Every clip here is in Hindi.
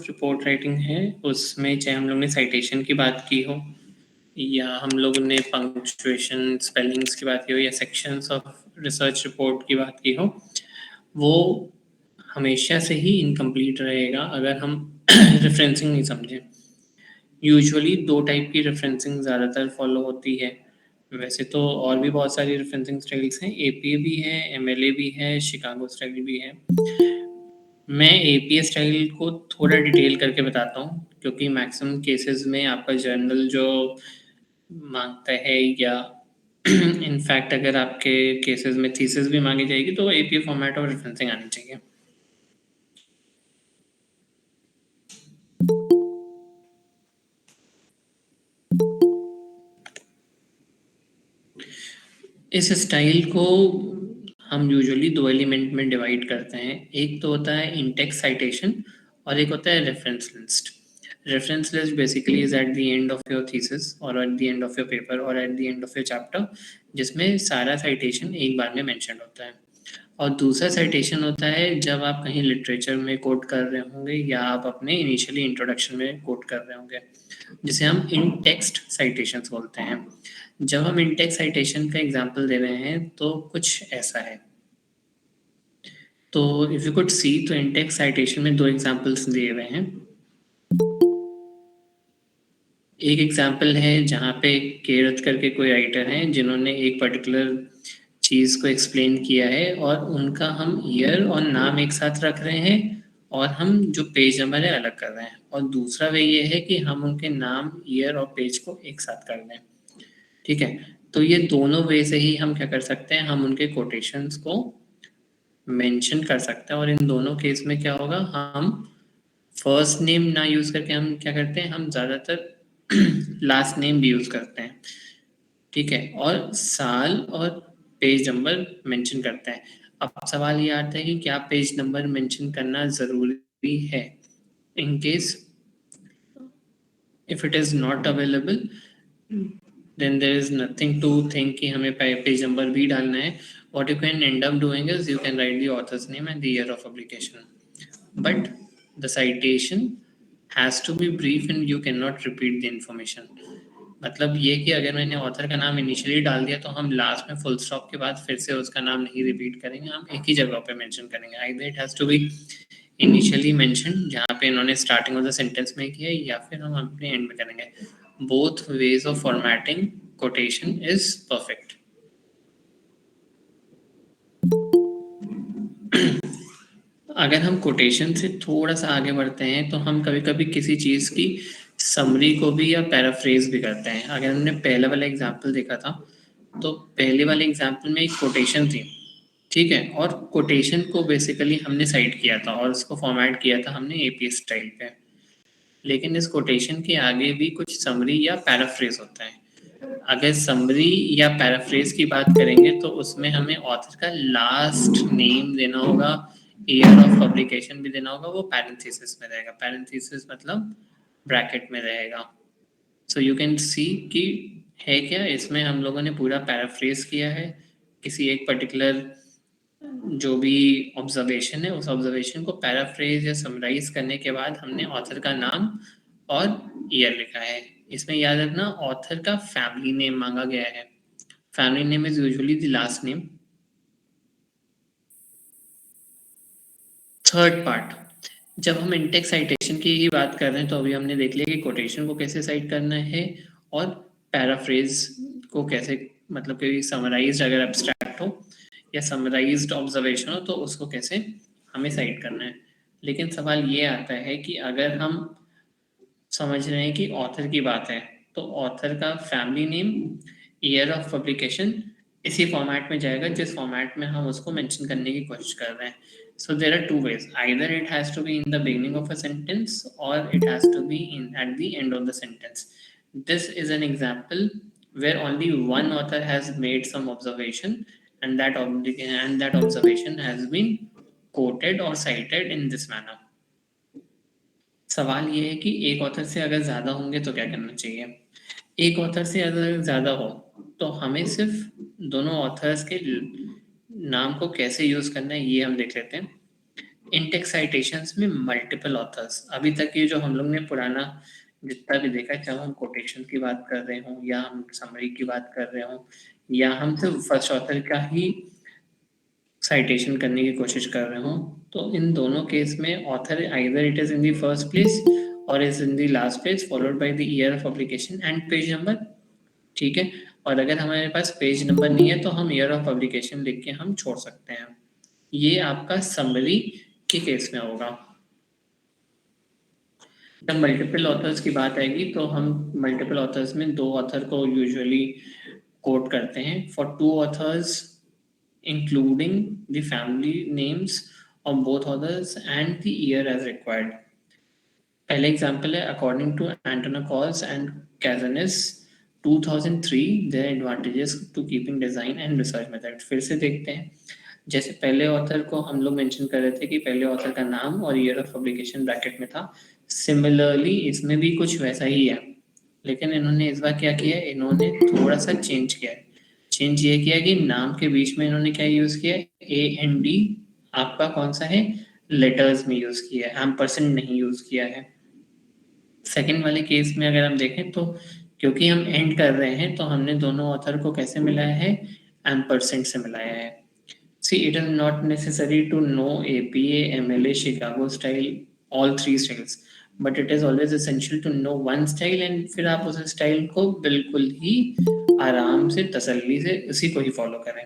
रिपोर्ट राइटिंग है उसमें चाहे हम लोग ने साइटेशन की बात की हो या हम लोगों ने पंक्चुएशन स्पेलिंग्स की बात की हो या सेक्शंस ऑफ रिसर्च रिपोर्ट की बात की हो, वो हमेशा से ही इनकम्प्लीट रहेगा अगर हम रेफरेंसिंग नहीं समझें। यूजुअली दो टाइप की रेफरेंसिंग ज़्यादातर फॉलो होती है। वैसे तो और भी बहुत सारी रेफरेंसिंग स्टाइल्स हैं, एपीए भी है, एमएलए भी है, शिकागो स्टाइल भी है। मैं एपीए स्टाइल को थोड़ा डिटेल करके बताता हूँ क्योंकि मैक्सिमम केसेस में आपका जर्नल जो मांगता है या इनफैक्ट अगर आपके केसेस में थीसिस भी मांगी जाएगी तो एपीए फॉर्मेट और रेफरेंसिंग आनी चाहिए। इस स्टाइल को हम यूजुअली दो एलिमेंट में डिवाइड करते हैं, एक तो होता है इंटेक्स साइटेशन और एक होता है reference list. Reference list basically is at the end of your thesis और at the end of your paper और at the end of your chapter, जिसमें सारा साइटेशन एक बार में मेंशन होता है। और दूसरा साइटेशन होता है जब आप कहीं लिटरेचर में कोट कर रहे होंगे या आप अपने इनिशियली इंट्रोडक्शन में कोट कर रहे होंगे, जिसे हम इन टेक्स्ट साइटेशंस बोलते हैं। जब हम इन टेक्स्ट साइटेशन का एग्जांपल दे रहे हैं तो कुछ ऐसा है। तो इफ यू कुड सी तो इन टेक्स्ट साइटेशन में दो एग्जांपल्स दिए हुए हैं। एक एग्जांपल है जहाँ पे केरत करके कोई राइटर हैं जिन्होंने एक पर्टिकुलर चीज़ को एक्सप्लेन किया है और उनका हम ईयर और नाम एक साथ रख रहे हैं और हम जो पेज नंबर है अलग कर रहे हैं। और दूसरा वे ये है कि हम उनके नाम, ईयर और पेज को एक साथ कर दें। ठीक है, तो ये दोनों वे से ही हम क्या कर सकते हैं, हम उनके कोटेशंस को मेंशन कर सकते हैं। और इन दोनों केस में क्या होगा, हम फर्स्ट नेम ना यूज करके हम क्या करते हैं, हम ज्यादातर लास्ट नेम भी यूज करते हैं। ठीक है, और साल और पेज नंबर मेंशन करते हैं। अब सवाल ये आता है कि क्या पेज नंबर मेंशन करना जरूरी है। In case if it is not available then there is nothing to think कि हमें पेज नंबर भी डालना है. What you can end up doing is you can write the author's name and the year of publication, but the citation has to be brief and you cannot repeat the information. मतलब ये कि अगर मैंने ऑथर का नाम इनिशियली डाल दिया तो हम लास्ट में फुल स्टॉप के बाद फिर से उसका नाम नहीं रिपीट करेंगे, हम एक ही जगह पे मेंशन करेंगे. Either it has to be initially mention जहाँ पे इन्होंने स्टार्टिंग ऑफ द सेंटेंस में किया, या फिर हम अपने एंड में करेंगे. Both ways of formatting quotation is perfect. अगर हम कोटेशन से थोड़ा सा आगे बढ़ते हैं तो हम कभी कभी किसी चीज़ की समरी को भी या पैराफ्रेज भी करते हैं. अगर हमने पहले वाला एग्जाम्पल देखा था तो पहले वाले एग्जाम्पल में एक कोटेशन थी, ठीक है, और कोटेशन को बेसिकली हमने साइट किया था और उसको फॉर्मेट किया था हमने एपीए स्टाइल पे. लेकिन इस कोटेशन के आगे भी कुछ समरी या पैराफ्रेज होता है. अगर समरी या पैराफ्रेज की बात करेंगे तो उसमें हमें ऑथर का लास्ट नेम देना होगा, ईयर ऑफ पब्लिकेशन भी देना होगा, वो पैरेंथेसिस में रहेगा. पैरेंथेसिस मतलब ब्रैकेट में रहेगा. सो यू कैन सी कि है क्या, इसमें हम लोगों ने पूरा पैराफ्रेज किया है किसी एक पर्टिकुलर जो भी ऑब्जर्वेशन है, उस ऑब्जर्वेशन को पैराफ्रेज या समराइज करने के बाद हमने ऑथर का नाम और ईयर लिखा है. इसमें याद रखना ऑथर का फैमिली नेम मांगा गया है. Family name is usually the last name. Third part, जब हम इंटेक्स साइटेशन की ही बात कर रहे हैं तो अभी हमने देख लिया कि कोटेशन को कैसे साइट करना है और पैराफ्रेज को कैसे, मतलब कि समराइज्ड अगर एब्स्ट्रैक्ट हो या समराइज्ड ऑब्जर्वेशन हो तो उसको कैसे हमें साइट करना है. लेकिन सवाल ये आता है कि अगर हम समझ रहे हैं कि ऑथर की बात है तो ऑथर का family name, year of publication इसी फॉर्मेट में जाएगा जिस फॉर्मेट में हम उसको मेंशन करने की कोशिश कर रहे हैं. So there are two ways. Either it has to be in the beginning of a sentence or it has to be in at the end of the sentence. This is an example where only one author has made some observation and that observation has been quoted or cited in this manner. सवाल ये है कि एक ऑथर से अगर ज़्यादा होंगे तो क्या करना चाहिए. एक ऑथर से अगर ज़्यादा हो तो हमें सिर्फ दोनों ऑथर्स के नाम को कैसे यूज़ करना है ये हम देख लेते हैं. इन-टेक्स्ट साइटेशंस में मल्टीपल ऑथर्स, अभी तक ये जो हम लोग ने पुराना जितना भी देखा, चाहे हम कोटेशन की बात कर रहे हों या हम समरी की बात कर रहे हों या हम सिर्फ फर्स्ट ऑथर का ही साइटेशन करने की कोशिश कर रहे हों, तो इन दोनों केस में author either it is in the first place और is in the last page followed by the year of publication and page number. ठीक है, और अगर हमारे पास पेज नंबर नहीं है तो हम ईयर ऑफ पब्लिकेशन लिख के हम छोड़ सकते हैं। ये आपका समरी के केस में होगा। जब मल्टीपल ऑथर्स की बात आएगी तो हम मल्टीपल ऑथर्स में दो ऑथर को यूजुअली कोट करते हैं for two authors including the family names of both authors and the year as required. पहले एग्जाम्पल है according to Antonacols and Kaizanis 2003 their advantages to keeping design and research method. फिर से देखते हैं, जैसे पहले ऑथर को हम लोग मेंशन कर रहे थे कि पहले ऑथर का नाम और ईयर ऑफ पब्लिकेशन ब्रैकेट में था, सिमिलरली इसमें भी कुछ वैसा ही है, लेकिन इन्होंने इस बार क्या किया है, इन्होंने थोड़ा सा चेंज किया है। चेंज ये किया कि नाम के बीच में इन्होंने क्या यूज किया है, AND आपका कौन सा है, लेटर्स में यूज किया है, एम्परसेंड नहीं यूज किया है। सेकंड वाले केस में अगर हम देखें तो क्योंकि हम एंड कर रहे हैं तो हमने दोनों ऑथर को कैसे मिलाया है, एम्परसेंड से मिलाया है। See, it is not necessary to know APA, MLA, Chicago style, all three styles, but it is always essential to know one style and फिर आप उस स्टाइल को बिल्कुल ही आराम से तसल्ली से उसी को ही फॉलो करें।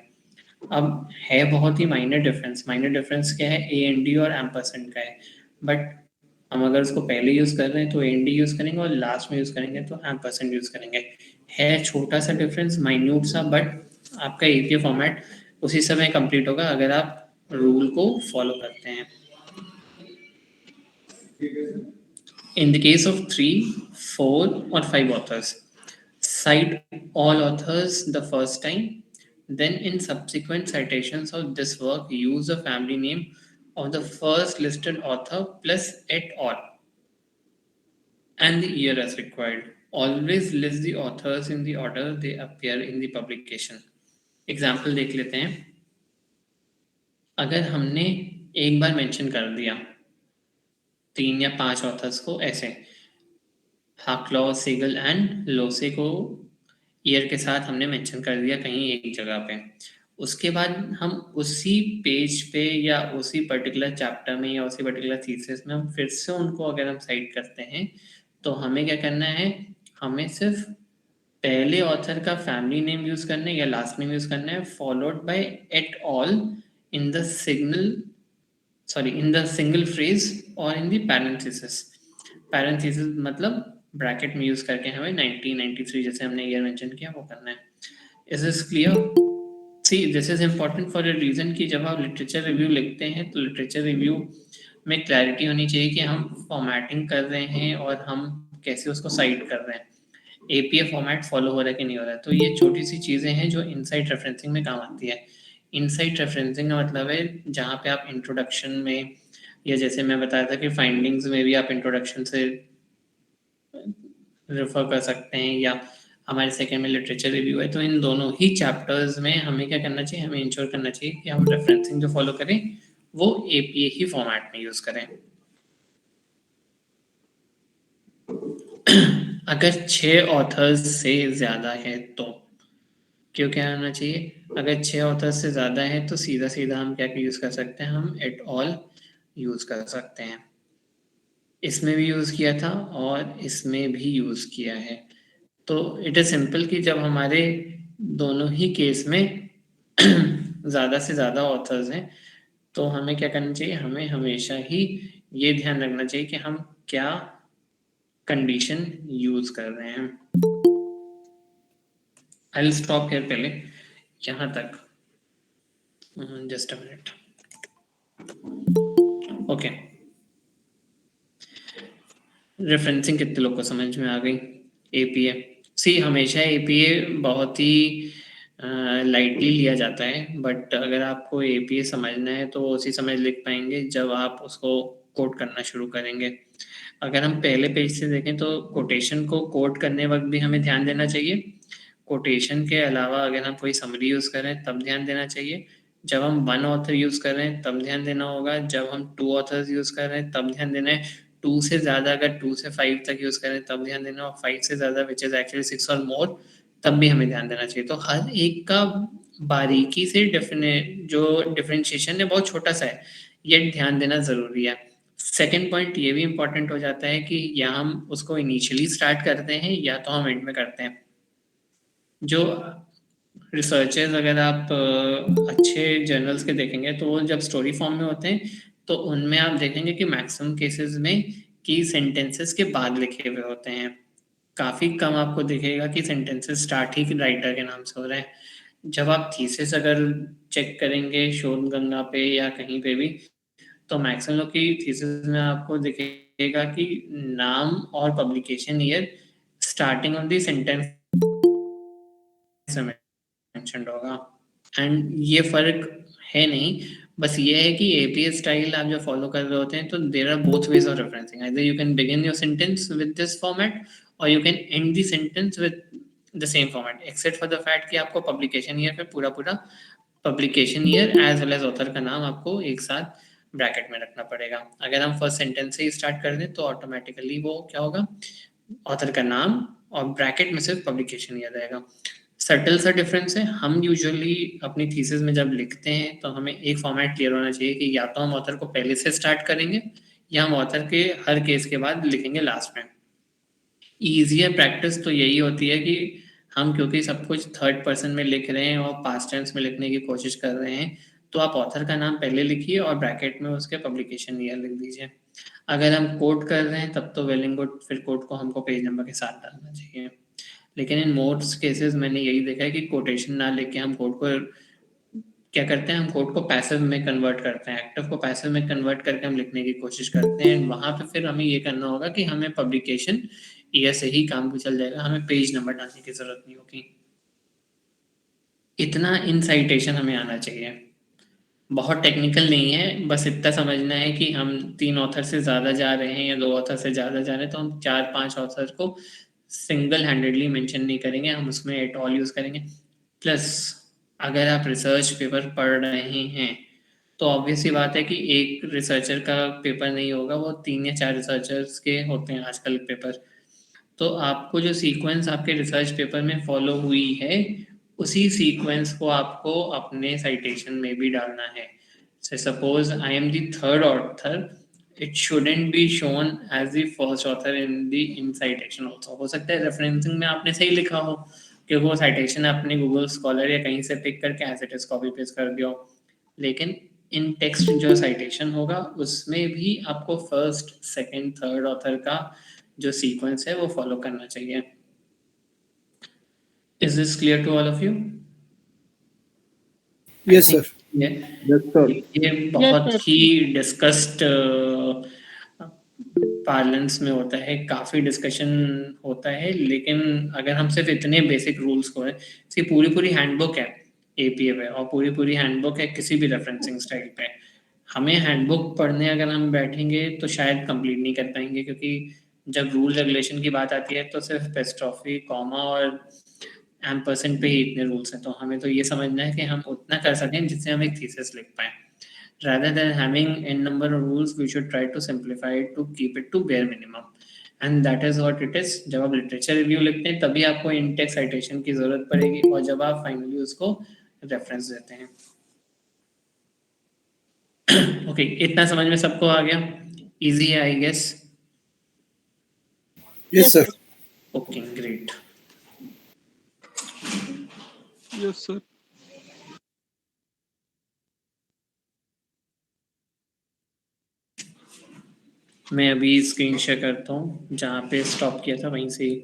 अब है बहुत ही माइनर डिफरेंस क्या है, AND और एम्परसेंड का है, बट हम अगर उसको पहले यूज कर रहे हैं तो AND यूज करेंगे और लास्ट में यूज करेंगे तो एम्परसेंड यूज करेंगे। है छोटा सा डिफरेंस, माइन्यूट सा, बट आपका APA फॉर्मेट उसी समय कंप्लीट होगा अगर आप रूल को फॉलो करते हैं। In the case of 3, 4 or 5 authors, cite all authors the first time, then in subsequent citations of this work, use the family name of the first listed author plus et al. And the year as required. Always list the authors in the order they appear in the publication. Example देख लेते हैं। अगर हमने एक बार मेंशन कर दिया 3 या 5 ऑथर्स को ऐसे, हाक्लॉ, सीगल एंड लोसे को ईयर के साथ हमने मेंशन कर दिया कहीं एक जगह पे, उसके बाद हम उसी पेज पे या उसी पर्टिकुलर चैप्टर में या उसी पर्टिकुलर थीसिस में हम फिर से उनको अगर हम साइट करते हैं तो हमें क्या करना है, हमें सिर्फ पहले ऑथर का फैमिली नेम यूज करना है या लास्ट नेम यूज करना है followed by at all in the single phrase और इन द पैरेंथेसिस मतलब ब्रैकेट में यूज करके हमें 1993 जैसे हमने ईयर मेंशन किया वो करना है। Is this clear? See this is important for a reason कि जब आप लिटरेचर रिव्यू लिखते हैं तो लिटरेचर रिव्यू में क्लैरिटी होनी चाहिए कि हम फॉर्मेटिंग कर रहे हैं और हम कैसे उसको साइट कर रहे हैं, APA फॉर्मेट फॉलो हो रहा है कि नहीं हो रहा है। तो ये छोटी सी चीज़ें हैं जो इनसाइट रेफरेंसिंग में काम आती है। इनसाइट रेफरेंसिंग का मतलब है जहाँ पे आप इंट्रोडक्शन में या जैसे मैं बताया था कि फाइंडिंग्स में भी आप इंट्रोडक्शन से रेफर कर सकते हैं या हमारे सेकेंड में लिटरेचर रिव्यू है, तो इन दोनों ही चैप्टर्स में हमें क्या करना चाहिए, हमें इंश्योर करना चाहिए कि हम रेफरेंसिंग जो फॉलो करें वो APA ही फॉर्मेट में यूज करें। अगर 6 ऑथर्स से ज्यादा है तो क्यों क्या होना चाहिए, अगर 6 ऑथर्स से ज्यादा है तो सीधा सीधा हम क्या यूज कर सकते हैं, हम एट ऑल यूज कर सकते हैं। इसमें भी यूज किया था और इसमें भी यूज किया है। तो इट इज सिंपल कि जब हमारे दोनों ही केस में ज़्यादा से ज़्यादा ऑथर्स हैं तो हमें क्या करना चाहिए, हमें हमेशा ही ये ध्यान रखना चाहिए कि हम क्या कंडीशन यूज कर रहे हैं। आई विल स्टॉप हियर पहले यहाँ तक, just a minute. Okay, referencing कितने लोग को समझ में आ गई? APA सी हमेशा APA बहुत ही लाइटली लिया जाता है, बट अगर आपको APA समझना है तो उसी समय लिख पाएंगे जब आप उसको कोट करना शुरू करेंगे। अगर हम पहले पेज से देखें तो कोटेशन को कोट करने वक्त भी हमें ध्यान देना चाहिए, कोटेशन के अलावा अगर हम कोई समरी यूज करें तब ध्यान देना चाहिए, जब हम वन ऑथर यूज कर रहे हैं तब ध्यान देना होगा, जब हम टू ऑथर्स यूज कर रहे हैं तब ध्यान देना है, टू से ज्यादा अगर 2 से 5 तक यूज करें तब ध्यान देना, और 5 से ज्यादा विच इज एक्चुअली 6 और मोर तब भी हमें ध्यान देना चाहिए। तो हर एक का बारीकी से जो डिफरेंशिएशन है बहुत छोटा सा है, ये ध्यान देना जरूरी है। सेकेंड पॉइंट ये भी इंपॉर्टेंट हो जाता है कि या हम उसको इनिशियली स्टार्ट करते हैं या तो हम एंड में करते हैं। जो रिसर्चर्स अगर आप अच्छे जर्नल्स के देखेंगे तो वो जब स्टोरी फॉर्म में होते हैं तो उनमें आप देखेंगे कि मैक्सिमम केसेस में की सेंटेंसेस के बाद लिखे हुए होते हैं। काफी कम आपको दिखेगा कि सेंटेंसेस स्टार्ट ही राइटर के नाम से हो रहे हैं। जब आप थीसिस अगर चेक करेंगे शोध गंगा पे या कहीं पे भी, तो मैक्सिमम लोग की थीसिस में आपको दिखेगा कि नाम और publication year starting of the sentence mentioned होगा। एंड ये फर्क है नहीं, बस ये है कि एपीएस स्टाइल आप जो फॉलो कर रहे होते हैं तो there are both ways of referencing, either you can begin your sentence with this format और you can end the sentence with the same format, except for the fact कि आपको पब्लिकेशन ईयर पे पूरा पूरा publication year as well as author का नाम आपको एक साथ ब्रैकेट में रखना पड़ेगा। अगर हम फर्स्ट सेंटेंस से ही स्टार्ट कर दें तो ऑटोमेटिकली वो क्या होगा, ऑथर का नाम और ब्रैकेट में सिर्फ पब्लिकेशन ईयर रहेगा। सटल सा डिफरेंस है। हम यूजुअली अपनी थीसिस में जब लिखते हैं तो हमें एक फॉर्मेट क्लियर होना चाहिए कि या तो हम ऑथर को पहले से स्टार्ट करेंगे या हम ऑथर के हर केस के बाद लिखेंगे लास्ट में। ईजियर प्रैक्टिस तो यही होती है कि हम क्योंकि सब कुछ थर्ड पर्सन में लिख रहे हैं और पास्ट टेंस में लिखने की कोशिश कर रहे हैं, तो आप ऑथर का नाम पहले लिखिए और ब्रैकेट में उसके पब्लिकेशन ईयर लिख दीजिए। अगर हम कोट कर रहे हैं तब तो वेल एंड गुड, फिर कोट को हमको पेज नंबर के साथ डालना चाहिए। लेकिन इन मोस्ट केसेस मैंने यही देखा है कि कोटेशन ना लेके हम कोट को क्या करते हैं, हम कोट को पैसिव में कन्वर्ट करते हैं, एक्टिव को पैसिव में कन्वर्ट करके हम लिखने की कोशिश करते हैं। वहां पे फिर हमें ये करना होगा कि हमें पब्लिकेशन ईयर से ही काम चल जाएगा, हमें पेज नंबर डालने की जरूरत नहीं होगी। इतना इन साइटेशन हमें आना चाहिए, बहुत टेक्निकल नहीं है, बस इतना समझना है कि हम 3 ऑथर से ज़्यादा जा रहे हैं या 2 ऑथर से ज़्यादा जा रहे हैं तो हम 4-5 ऑथर को सिंगल हैंडेडली मेंशन नहीं करेंगे, हम उसमें एट ऑल यूज़ करेंगे। प्लस अगर आप रिसर्च पेपर पढ़ रहे हैं तो ऑब्वियस सी बात है कि एक रिसर्चर का पेपर नहीं होगा, वो 3 या 4 रिसर्चर्स के होते हैं आजकल पेपर। तो आपको जो सीक्वेंस आपके रिसर्च पेपर में फॉलो हुई है उसी सीक्वेंस को आपको अपने साइटेशन में भी डालना है। Say suppose I am the third author, it shouldn't be shown as the first author in the in citation also. हो सकता है रेफरेंसिंग में आपने सही लिखा हो क्योंकि वो साइटेशन आपने गूगल स्कॉलर या कहीं से पिक करके as it is copy paste कर दिया हो, लेकिन इन टेक्स्ट जो साइटेशन होगा उसमें भी आपको फर्स्ट सेकंड थर्ड ऑथर का जो सीक्वेंस है वो फॉलो करना चाहिए। Is this clear to all of you? I Yes, think sir. ये Yes, sir. ये बहुत ही डिस्कस्ड पार्लेंस में होता है, काफी डिस्कशन होता है, लेकिन अगर हम सिर्फ इतने बेसिक रूल्स को है, सिर्फ पूरी पूरी हैंडबुक है एपीए पे और पूरी पूरी हैंडबुक है किसी भी रेफरेंसिंग स्टाइल पे, हमें हैंडबुक पढ़ने अगर हम बैठेंगे तो शायद कंप्लीट नहीं कर पाएंगे, क्योंकि जब रूल रेगुलेशन की बात आती है तो सिर्फ पेस्ट्रॉफी कॉमा और एम्परसेंट पे ही इतने रूल्स हैं। तो हमें तो ये समझना है कि हम उतना कर सकें जिससे हम एक थीसिस लिख पाए। Rather than having n number of rules, we should try to simplify it to keep it to bare minimum. And that is what it is. जब आप लिटरेचर रिव्यू लिखते हैं तभी आपको इंटेक्स साइटेशन की जरूरत पड़ेगी और जब आप फाइनली उसको रेफरेंस देते हैं। ओके, इतना समझ में सबको आ गया? इजी है I guess. Yes, sir. Okay great. Yes, sir. मैं अभी स्क्रीन शेयर करता हूँ, जहाँ पे स्टॉप किया था वहीं से ही।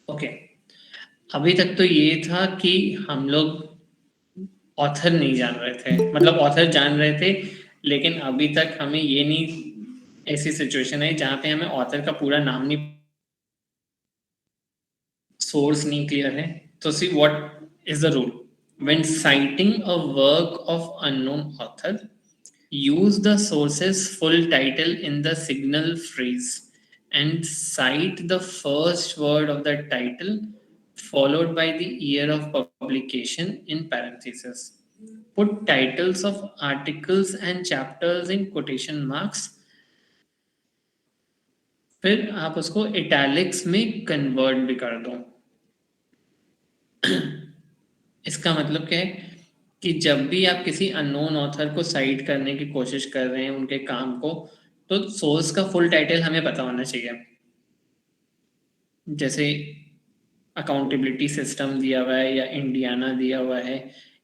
ओके, अभी तक तो ये था कि हम लोग ऑथर नहीं जान रहे थे, मतलब ऑथर जान रहे थे, लेकिन अभी तक हमें ये नहीं, ऐसी सिचुएशन है जहाँ पे हमें ऑथर का पूरा नाम नहीं, सोर्स नहीं क्लियर है। तो see what is the rule when citing a work of unknown author, use the source's full title in the signal phrase and cite the first word of the title followed by the year of publication in parentheses. Put titles of articles and chapters in quotation marks, फिर आप उसको इटैलिक्स में कन्वर्ट भी कर दो। इसका मतलब क्या है कि जब भी आप किसी अननोन ऑथर को साइट करने की कोशिश कर रहे हैं उनके काम को, तो सोर्स का फुल टाइटल हमें पता होना चाहिए। जैसे अकाउंटेबिलिटी सिस्टम दिया हुआ है या इंडियाना दिया हुआ है,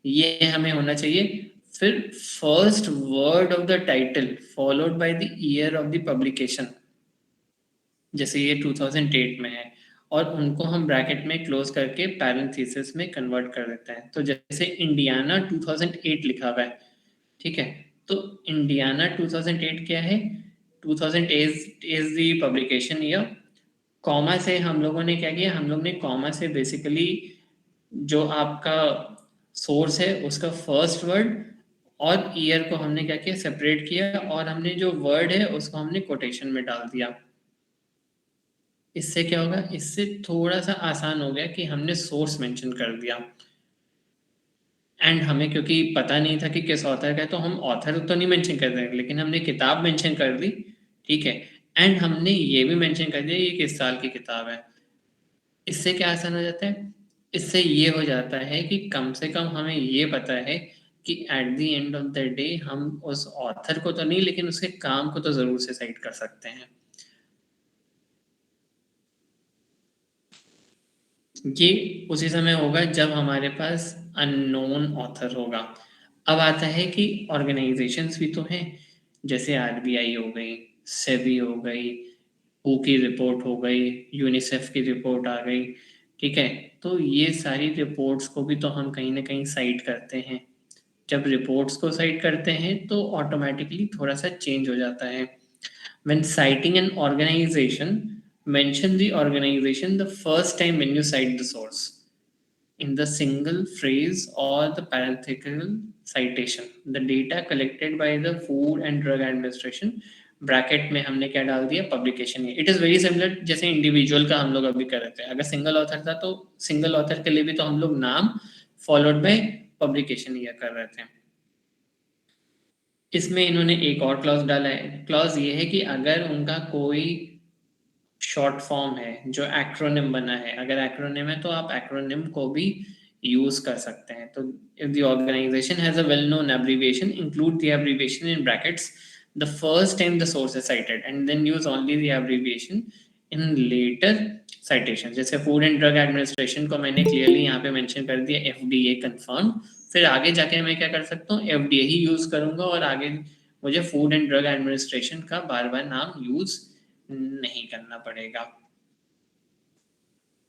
ये हमें होना चाहिए। फिर first word of the title followed by the year of the publication, जैसे ये 2008 में है, और उनको हम ब्रैकेट में क्लोज करके पैरेंथेसिस में कन्वर्ट कर देते हैं। तो जैसे इंडियाना 2008 लिखा हुआ है, ठीक है, तो इंडियाना 2008 क्या है, 2008 is the publication year. Comma से हम लोगों ने क्या किया, हम लोग ने कॉमा से बेसिकली जो आपका सोर्स है उसका फर्स्ट वर्ड और ईयर को हमने क्या किया, सेपरेट किया, और हमने जो वर्ड है उसको हमने कोटेशन में डाल दिया। इससे क्या होगा, इससे थोड़ा सा आसान हो गया कि हमने सोर्स मेंशन कर दिया। एंड हमें क्योंकि पता नहीं था कि किस ऑथर का है, तो हम ऑथर तो नहीं मेंशन कर रहे, लेकिन हमने किताब मेंशन कर दी, ठीक है। एंड हमने ये भी मेंशन कर दिया ये किस साल की किताब है। इससे क्या आसान हो जाता है, इससे ये हो जाता है कि कम से कम हमें ये पता है कि eight the end of the day हम उस ऑथर को तो नहीं, लेकिन उसके काम को तो जरूर से साइट कर सकते हैं। ये उसी समय होगा जब हमारे पास अननोन ऑथर होगा। अब आता है कि ऑर्गेनाइजेशंस भी तो हैं, जैसे आरबीआई हो गई, सेबी हो गई, हू की रिपोर्ट हो गई, यूनिसेफ की रिपोर्ट आ गई, ठीक है। तो ये सारी रिपोर्ट्स को भी तो हम कहीं ना कहीं साइट करते हैं। जब रिपोर्ट्स को साइट करते हैं तो ऑटोमेटिकली थोड़ा सा चेंज हो जाता है। When citing an organization, mention the organization the first time when you cite the source. In the single phrase or the parenthetical citation, the data collected by the Food and Drug Administration, bracket में हमने क्या डाल दिया, publication. It is very similar जैसे इंडिविजुअल का हम लोग अभी कर रहे थे। अगर सिंगल ऑथर था तो सिंगल ऑथर के लिए भी तो हम लोग नाम फॉलोड बाय पब्लिकेशन ईयर कर रहे थे। इसमें इन्होंने एक और क्लॉज डाला है। क्लॉज ये है कि अगर उनका कोई शॉर्ट फॉर्म है जो एक्रोनिम बना है, अगर एक्रोनिम है तो आप एक्रोनिम को भी यूज कर सकते हैं। तो if the organisation has a well known abbreviation, include the abbreviation in brackets the first time the source is cited and then use only the abbreviation in later citation. जैसे फूड एंड ड्रग एडमिनिस्ट्रेशन को मैंने क्लियरली यहाँ पे मेंशन कर दिया एफडीए कंफर्म, फिर आगे जाके मैं क्या कर सकता हूँ, एफडीए ही यूज करूंगा और आगे मुझे फूड एंड ड्रग एडमिनिस्ट्रेशन का बार बार नाम यूज नहीं करना पड़ेगा।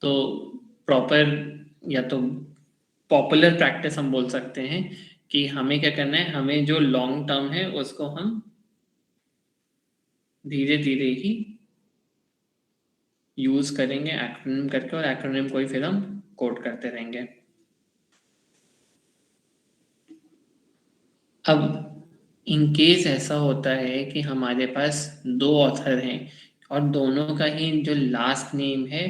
तो प्रॉपर या तो पॉपुलर प्रैक्टिस हम बोल सकते हैं कि हमें क्या करना है, हमें जो लॉन्ग टर्म है उसको हम धीरे धीरे ही यूज करेंगे एक्रोनिम करके, और एक्रोनिम को ही फिर हम कोड करते रहेंगे। अब इन केस ऐसा होता है कि हमारे पास दो ऑथर हैं और दोनों का ही जो लास्ट नेम है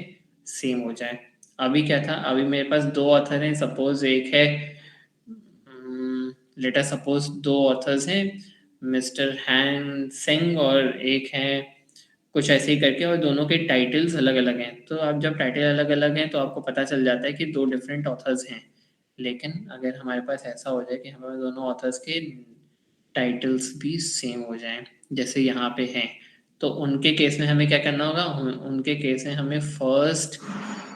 सेम हो जाए। अभी क्या था, अभी मेरे पास दो ऑथर हैं, सपोज एक है, लेट अस सपोज दो ऑथर्स हैं, मिस्टर हैन सिंह और एक है कुछ ऐसे ही करके, और दोनों के टाइटल्स अलग अलग हैं। तो अब जब टाइटल अलग अलग हैं तो आपको पता चल जाता है कि दो डिफरेंट ऑथर्स हैं। लेकिन अगर हमारे पास ऐसा हो जाए कि हमारे दोनों ऑथर्स के टाइटल्स भी सेम हो जाएं, जैसे यहाँ पे हैं, तो उनके केस में हमें क्या करना होगा, उनके केस में हमें फर्स्ट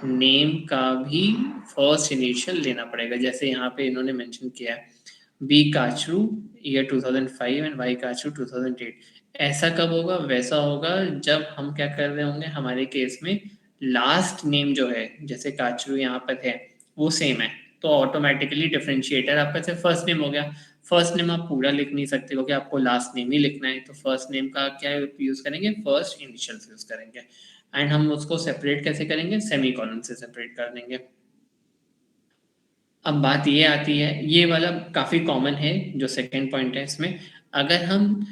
नेम का भी फर्स्ट इनिशियल लेना पड़ेगा। जैसे यहाँ पे इन्होंने मेंशन किया है B Kachru year 2005 and Y Kachru 2008। ऐसा कब होगा, वैसा होगा जब हम क्या कर रहे होंगे, हमारे केस में लास्ट नेम जो है, जैसे काचरू यहाँ पर है वो सेम है, तो ऑटोमेटिकली डिफरेंशिएटर आपका सिर्फ फर्स्ट नेम हो गया। फर्स्ट नेम आप पूरा लिख नहीं सकते क्योंकि आपको लास्ट नेम ही लिखना है, तो फर्स्ट नेम का क्या यूज करेंगे, फर्स्ट इनिशियल्स यूज करेंगे। एंड हम उसको सेपरेट कैसे करेंगे, सेमी कॉलन से सेपरेट कर देंगे। अब बात ये आती है, ये वाला काफी कॉमन है जो सेकंड पॉइंट है इसमें, अगर हम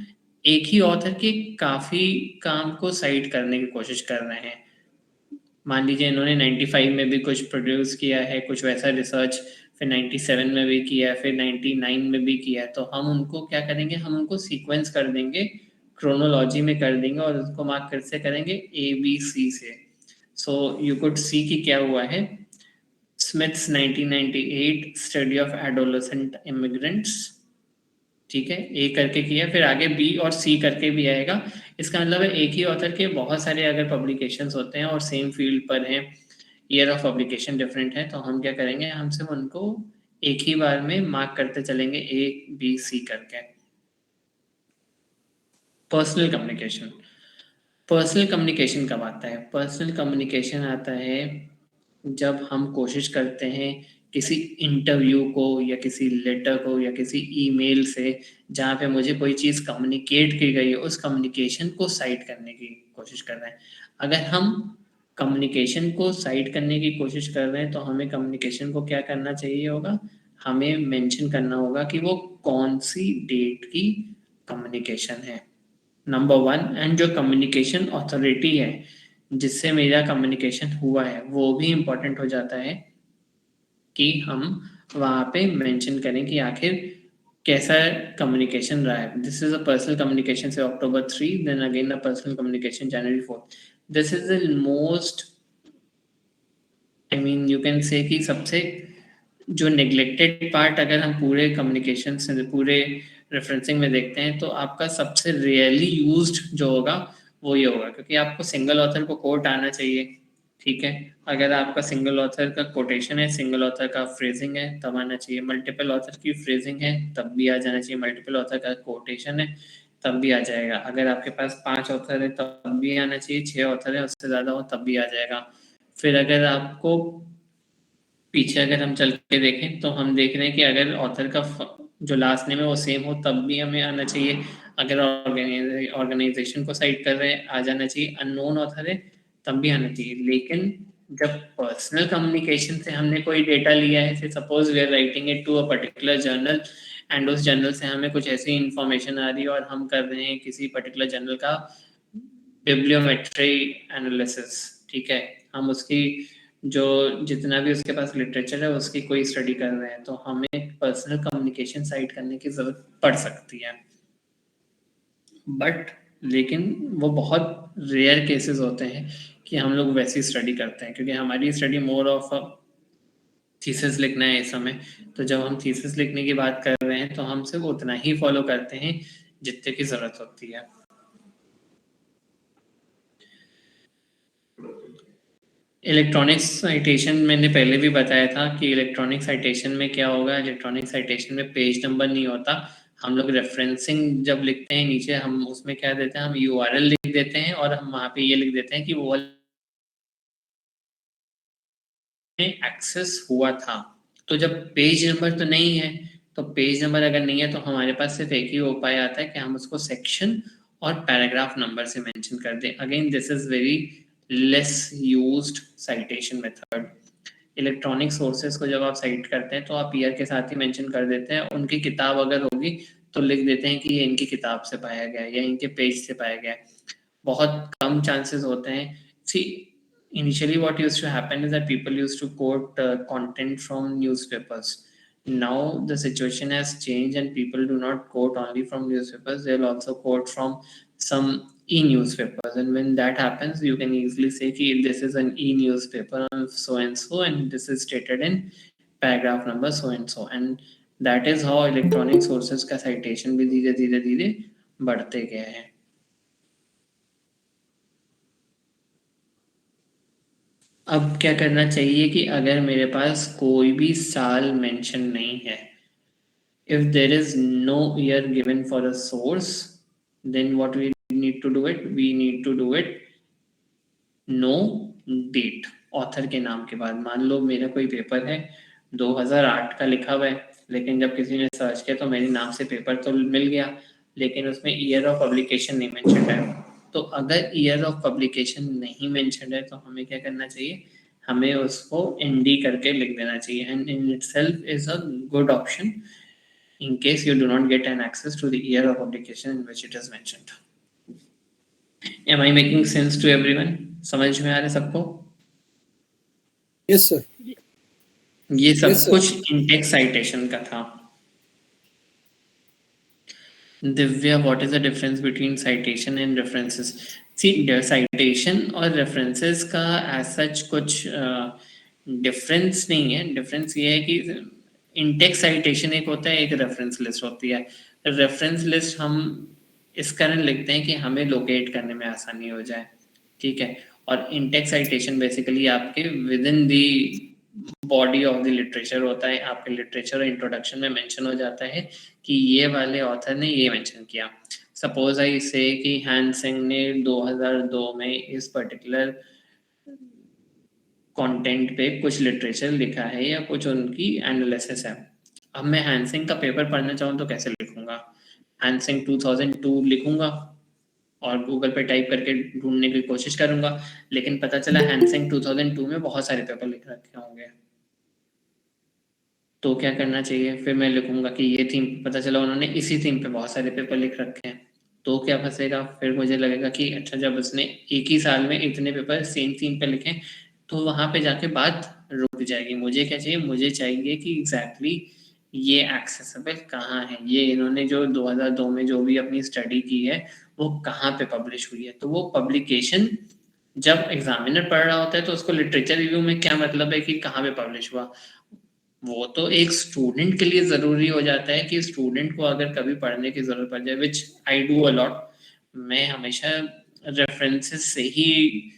एक ही ऑथर के काफी काम को साइट करने की कोशिश कर रहे हैं, मान लीजिए इन्होंने 95 में भी कुछ प्रोड्यूस किया है, कुछ वैसा रिसर्च, फिर 97 में भी किया है, फिर 99 में भी किया है, तो हम उनको क्या करेंगे, हम उनको सीक्वेंस कर देंगे, क्रोनोलॉजी में कर देंगे और उसको मार्क कैसे करेंगे, ABC से। सो यू कुड सी कि क्या हुआ है, Smiths 1998 study of adolescent immigrants, ठीक है, ए करके किया, फिर आगे बी और सी करके भी आएगा। इसका मतलब है एक ही ऑथर के बहुत सारे अगर पब्लिकेशंस होते हैं और सेम फील्ड पर हैं, ईयर ऑफ पब्लिकेशन डिफरेंट है, तो हम क्या करेंगे, हम सिर्फ उनको एक ही बार में मार्क करते चलेंगे, A B C करके। पर्सनल कम्युनिकेशन, पर्सनल कम्युनिकेशन कब आता है, पर्सनल कम्युनिकेशन आता है जब हम कोशिश करते हैं किसी इंटरव्यू को या किसी लेटर को या किसी ईमेल से जहाँ पे मुझे कोई चीज़ कम्युनिकेट की गई है, उस कम्युनिकेशन को साइट करने की कोशिश कर रहे हैं। अगर हम कम्युनिकेशन को साइट करने की कोशिश कर रहे हैं तो हमें कम्युनिकेशन को क्या करना चाहिए होगा, हमें मेंशन करना होगा कि वो कौन सी डेट की कम्युनिकेशन है, नंबर 1। एंड जो कम्युनिकेशन अथॉरिटी है जिससे मेरा कम्युनिकेशन हुआ है वो भी इम्पोर्टेंट हो जाता है कि हम वहाँ पे मेंशन करें कि आखिर कैसा कम्युनिकेशन रहा है। This is a personal communication say October 3, then again a personal communication January 4। This is the most, I mean you can say कि सबसे जो नेग्लेक्टेड पार्ट अगर हम पूरे कम्युनिकेशन से पूरे रेफरेंसिंग में देखते हैं तो आपका सबसे रेयरली यूज्ड जो होगा वो ये होगा, क्योंकि आपको सिंगल ऑथर को कोट आना चाहिए, ठीक है। अगर आपका सिंगल ऑथर का कोटेशन है, सिंगल ऑथर का फ्रेजिंग है तब आना चाहिए, मल्टीपल ऑथर की फ्रेजिंग है तब भी आ जाना चाहिए, मल्टीपल ऑथर का कोटेशन है तब भी आ जाएगा, अगर आपके पास 5 ऑथर है तब भी आना चाहिए, 6 ऑथर है उससे ज़्यादा हो तब भी आ जाएगा। फिर अगर आपको पीछे अगर हम चल के देखें तो हम देख रहे हैं कि अगर ऑथर का जो लास्ट नेम है वो सेम हो तब भी हमें आना चाहिए, अगर ऑर्गेनाइजेशन को साइट कर रहे हैं आ जाना चाहिए, अननोन ऑथर है तब भी आना चाहिए। लेकिन जब पर्सनल कम्युनिकेशन से हमने कोई डेटा लिया है, suppose we are writing it to a particular journal and उस जर्नल से हमें कुछ ऐसी इंफॉर्मेशन आ रही है और हम कर रहे हैं किसी पर्टिकुलर जर्नल का बिब्लियोमेट्री एनालिसिस, ठीक है, हम उसकी जो जितना भी उसके पास लिटरेचर है उसकी कोई स्टडी कर रहे हैं, तो हमें पर्सनल कम्युनिकेशन साइट करने की जरूरत पड़ सकती है। बट लेकिन वो बहुत रेयर केसेस होते हैं कि हम लोग वैसी स्टडी करते हैं, क्योंकि हमारी स्टडी मोर ऑफ थीसिस लिखना है इस समय। तो जब हम थीसिस लिखने की बात कर रहे हैं तो हम सिर्फ उतना ही फॉलो करते हैं जितने की जरूरत होती है। इलेक्ट्रॉनिक साइटेशन मैंने पहले भी बताया था कि इलेक्ट्रॉनिक साइटेशन में क्या होगा, इलेक्ट्रॉनिक साइटेशन में पेज नंबर नहीं होता, हम लोग रेफरेंसिंग जब लिखते हैं नीचे हम उसमें क्या देते हैं, हम URL लिख देते हैं और हम वहाँ पे ये लिख देते हैं कि वो एक्सेस हुआ था। तो जब पेज नंबर तो नहीं है, तो पेज नंबर अगर नहीं है तो हमारे पास सिर्फ एक ही उपाय आता है कि हम उसको सेक्शन और पैराग्राफ नंबर से मेंशन कर दें। Again this is very less used citation method. Electronic sources को जब आप साइट करते हैं तो आप ईयर के साथ ही मेंशन कर देते हैं, उनकी किताब अगर होगी तो लिख देते हैं कि ये इनकी किताब से पाया गया या इनके पेज से पाया गया। बहुत कम चांसेस होते हैं। सी, initially what used to happen is that people used to quote content from newspapers. Now the situation has changed and people do not quote only from newspapers, they'll also quote from some e-newspapers, and when that happens you can easily say कि this is an e-newspaper of so and this is stated in paragraph number so and that is how electronic sources का citation भी धीरे धीरे धीरे बढ़ते गए हैं। अब क्या करना चाहिए कि अगर मेरे पास कोई भी साल मेंशन नहीं है, if there is no year given for a source, then what we need to do it, we need to do it no date, author के नाम के बाद। मान लो मेरा कोई पेपर है 2008 का लिखा हुआ है, लेकिन जब किसी ने सर्च किया तो मेरे नाम से पेपर तो मिल गया, लेकिन उसमें ईयर ऑफ पब्लिकेशन नहीं मेंशन है। तो अगर ईयर ऑफ पब्लिकेशन नहीं मेंशन है तो हमें क्या करना चाहिए, हमें उसको ND करके लिख देना चाहिए, and in itself is a good option in case you do not get an access to the year of publication in which it is mentioned. Am I making sense to everyone? समझ में आ रहा है सबको? Yes sir. ये सब Yes, sir. कुछ इंटेक्स साइटेशन का था। Divya, what is the difference between citation and references? See, citation और रेफरेंसेस का एज सच कुछ डिफरेंस नहीं है। डिफरेंस ये है कि इंटेक्स साइटेशन एक होता है, एक रेफरेंस लिस्ट होती है। रेफरेंस लिस्ट हम इस कारण लिखते हैं कि हमें लोकेट करने में आसानी हो जाए, ठीक है। और इंटेक्स साइटेशन बेसिकली आपके with in the body of the literature होता है। आपके लिटरेचर इंट्रोडक्शन में मेंशन हो जाता है कि ये वाले ऑथर ने ये मेंशन किया। सपोज आई से कि हैन सिंह ने 2002 में इस पर्टिकुलर कंटेंट पे कुछ लिटरेचर लिखा है या कुछ उनकी एनालिसिस है। अब मैं हैन सिंह का पेपर पढ़ना चाहूँ तो कैसे लिखूंगा? हैन सिंह 2002 लिखूंगा और गूगल पे टाइप करके ढूंढने की कोशिश करूंगा, लेकिन पता चला हैन सिंह 2002 में बहुत सारे पेपर लिख रखे होंगे। तो क्या करना चाहिए? फिर मैं लिखूंगा कि ये थीम, पता चला उन्होंने इसी थीम पे बहुत सारे पेपर लिख रखे हैं। तो क्या फंसेगा? फिर मुझे लगेगा कि अच्छा, जब उसने एक ही साल में इतने पेपर सेम थीम पे लिखे तो वहां पे जाके बात रुक जाएगी। मुझे क्या चाहिए? मुझे चाहिए कि एग्जैक्टली ये एक्सेसिबल कहाँ है, ये इन्होंने जो 2002 में जो भी अपनी स्टडी की है वो कहाँ पे पब्लिश हुई है। तो वो पब्लिकेशन जब एग्जामिनर पढ़ रहा होता है तो उसको लिटरेचर रिव्यू में क्या मतलब है कि कहाँ पे पब्लिश हुआ? वो तो एक स्टूडेंट के लिए जरूरी हो जाता है कि स्टूडेंट को अगर कभी पढ़ने की जरूरत पड़ जाए, विच आई डू अ लॉट, मैं हमेशा रेफरेंसेस से ही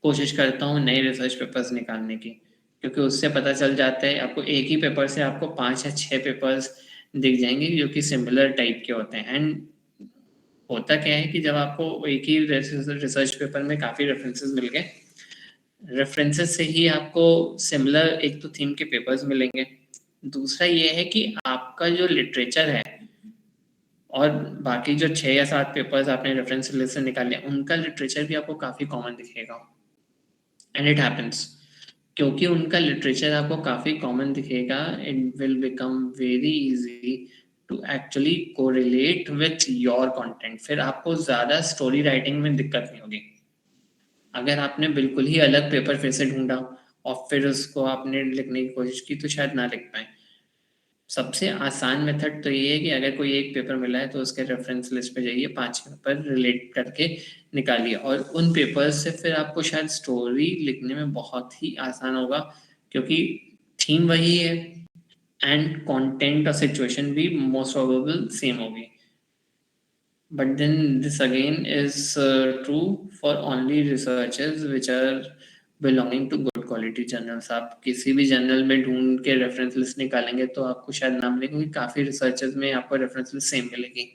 कोशिश करता हूँ नए रिसर्च पेपर्स निकालने की, क्योंकि उससे पता चल जाता है आपको एक ही पेपर से आपको 5 या 6 पेपर्स दिख जाएंगे जो कि सिमिलर टाइप के होते हैं। एंड होता क्या है कि जब आपको एक ही रिसर्च पेपर में काफी रेफरेंसेस मिल गए, रेफरेंसेस से ही आपको सिमिलर एक तो थीम के पेपर्स मिलेंगे, दूसरा ये है कि आपका जो लिटरेचर है और बाकी जो 6 या 7 पेपर्स आपने रेफरेंस लिस्ट से निकाले उनका लिटरेचर भी आपको काफी कॉमन दिखेगा। एंड इट हैपेंस, क्योंकि उनका लिटरेचर आपको काफी कॉमन दिखेगा, it will become very easy to actually correlate with your content. फिर आपको ज्यादा स्टोरी राइटिंग में दिक्कत नहीं होगी। अगर आपने बिल्कुल ही अलग पेपर फिर से ढूंढा और फिर उसको आपने लिखने की कोशिश की तो शायद ना लिख पाए। सबसे आसान मेथड तो ये है कि अगर कोई एक पेपर मिला है तो उसके रेफरेंस लिस्ट पे जाइए, 5 पेपर रिलेट करके निकालिए और उन पेपर्स से फिर आपको शायद स्टोरी लिखने में बहुत ही आसान होगा, क्योंकि थीम वही है एंड कंटेंट और सिचुएशन भी मोस्ट प्रोबेबल सेम होगी। But then this again is true for only researches which are belonging to good quality journals। आप किसी भी जर्नल में ढूंढ के रेफरेंस लिस्ट निकालेंगे तो आपको शायद ना मिले, क्योंकि काफी रिसर्चेस में आपको रेफरेंस लिस्ट सेम मिलेगी।